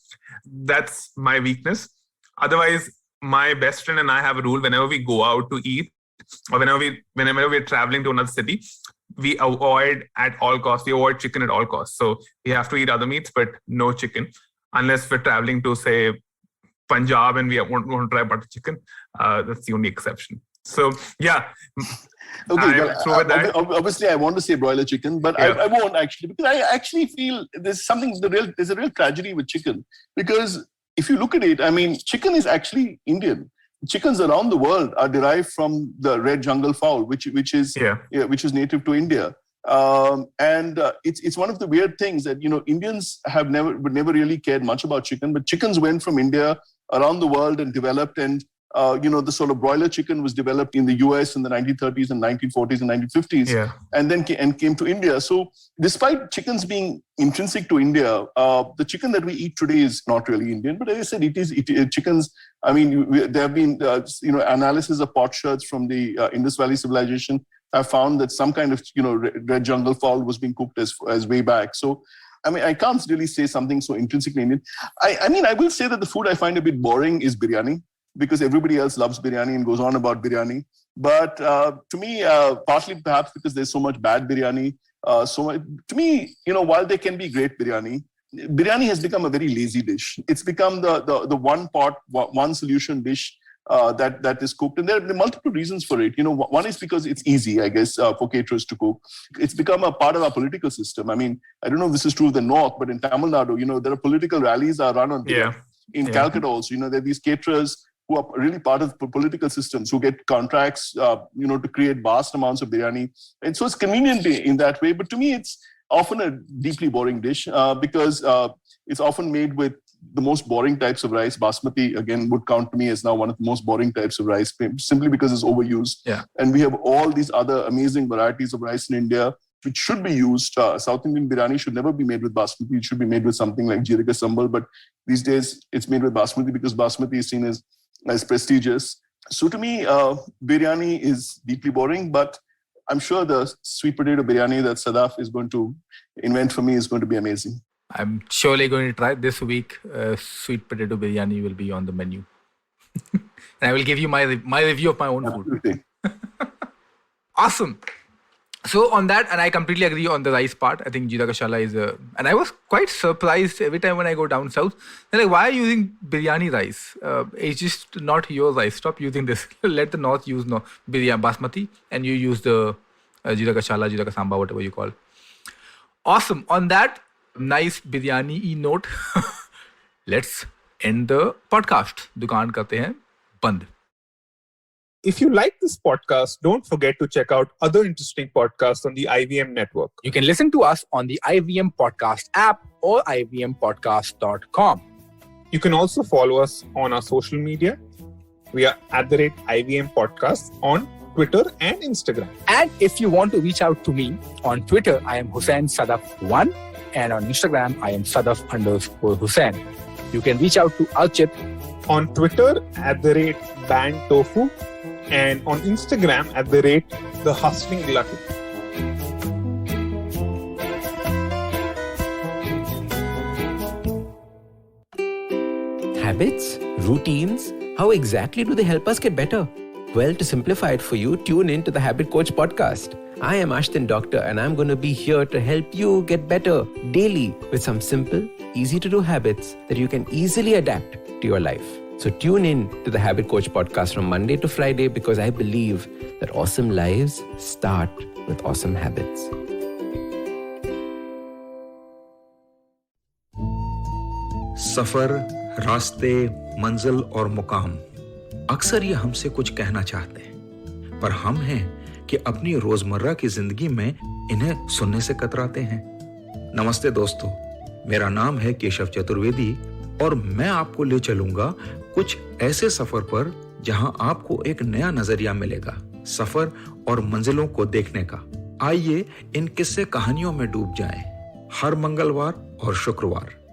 That's my weakness. Otherwise, my best friend and I have a rule: whenever we go out to eat, or whenever we're traveling to another city, we avoid at all costs. We avoid chicken at all costs. So we have to eat other meats, but no chicken, unless we're traveling to, say, Punjab and we want to try butter chicken. That's the only exception. So yeah. Okay, obviously I want to say broiler chicken, but I won't actually, because I actually feel there's a real tragedy with chicken, because if you look at it, I mean, chicken is actually Indian. Chickens around the world are derived from the red jungle fowl, which is native to India. It's one of the weird things that, Indians have never really cared much about chicken, but chickens went from India around the world and developed, and the sort of broiler chicken was developed in the US in the 1930s and 1940s and 1950s, and then came to India. So despite chickens being intrinsic to India, the chicken that we eat today is not really Indian. But as I said, it is chickens. I mean, there have been analysis of potsherds from the Indus Valley civilization have found that some kind of red jungle fowl was being cooked as way back. So I mean, I can't really say something so intrinsically Indian. I mean, I will say that the food I find a bit boring is biryani, because everybody else loves biryani and goes on about biryani. But to me, partly perhaps because there's so much bad biryani. To me, while there can be great biryani has become a very lazy dish. It's become the one pot, one solution dish that is cooked. And there are multiple reasons for it. One is because it's easy, I guess, for caterers to cook. It's become a part of our political system. I mean, I don't know if this is true of the North, but in Tamil Nadu, there are political rallies are run on biryani. In Calcutta also, there are these caterers who are really part of political systems, who get contracts, to create vast amounts of biryani. And so it's convenient in that way. But to me, it's often a deeply boring dish because it's often made with the most boring types of rice. Basmati, again, would count to me as now one of the most boring types of rice, simply because it's overused. Yeah. And we have all these other amazing varieties of rice in India, which should be used. South Indian biryani should never be made with basmati. It should be made with something like jeeraga sambal. But these days, it's made with basmati because basmati is seen as prestigious. So to me, biryani is deeply boring, but I'm sure the sweet potato biryani that Sadaf is going to invent for me is going to be amazing. I'm surely going to try this week. Sweet potato biryani will be on the menu. And I will give you my review of my own food. Awesome. So on that, and I completely agree on the rice part. I think Jeera Kashala is and I was quite surprised every time when I go down south. They're like, why are you using biryani rice? It's just not your rice. Stop using this. Let the North use biryani basmati, and you use the Jeera Kashala, Jeera Kasamba, whatever you call. Awesome. On that nice biryani note, let's end the podcast. Dukaan karte hain band. If you like this podcast, don't forget to check out other interesting podcasts on the IVM network. You can listen to us on the IVM Podcast app or ivmpodcast.com. You can also follow us on our social media. We are @IVM Podcast on Twitter and Instagram. And if you want to reach out to me on Twitter, I am Hussain Sadaf1. And on Instagram, I am Sadaf_Hussain. You can reach out to Archit on Twitter @BandTofu and on Instagram @TheHustlingGlutton. Habits? Routines? How exactly do they help us get better? Well, to simplify it for you, tune in to the Habit Coach podcast. I am Ashton Doctor and I'm going to be here to help you get better daily with some simple, easy to do habits that you can easily adapt to your life. So tune in to the Habit Coach podcast from Monday to Friday because I believe that awesome lives start with awesome habits. सफर, रास्ते, मंजिल और मुकाम अक्सर ये हमसे कुछ कहना चाहते हैं, पर हम हैं कि अपनी रोजमर्रा की जिंदगी में इन्हें सुनने से कतराते हैं। नमस्ते दोस्तों, मेरा नाम है केशव चतुर्वेदी और मैं आपको ले चलूंगा कुछ ऐसे सफर पर जहां आपको एक नया नजरिया मिलेगा सफर और मंजिलों को देखने का। आइए इन किस्से कहानियों में डूब जाएं। हर मंगलवार और शुक्रवार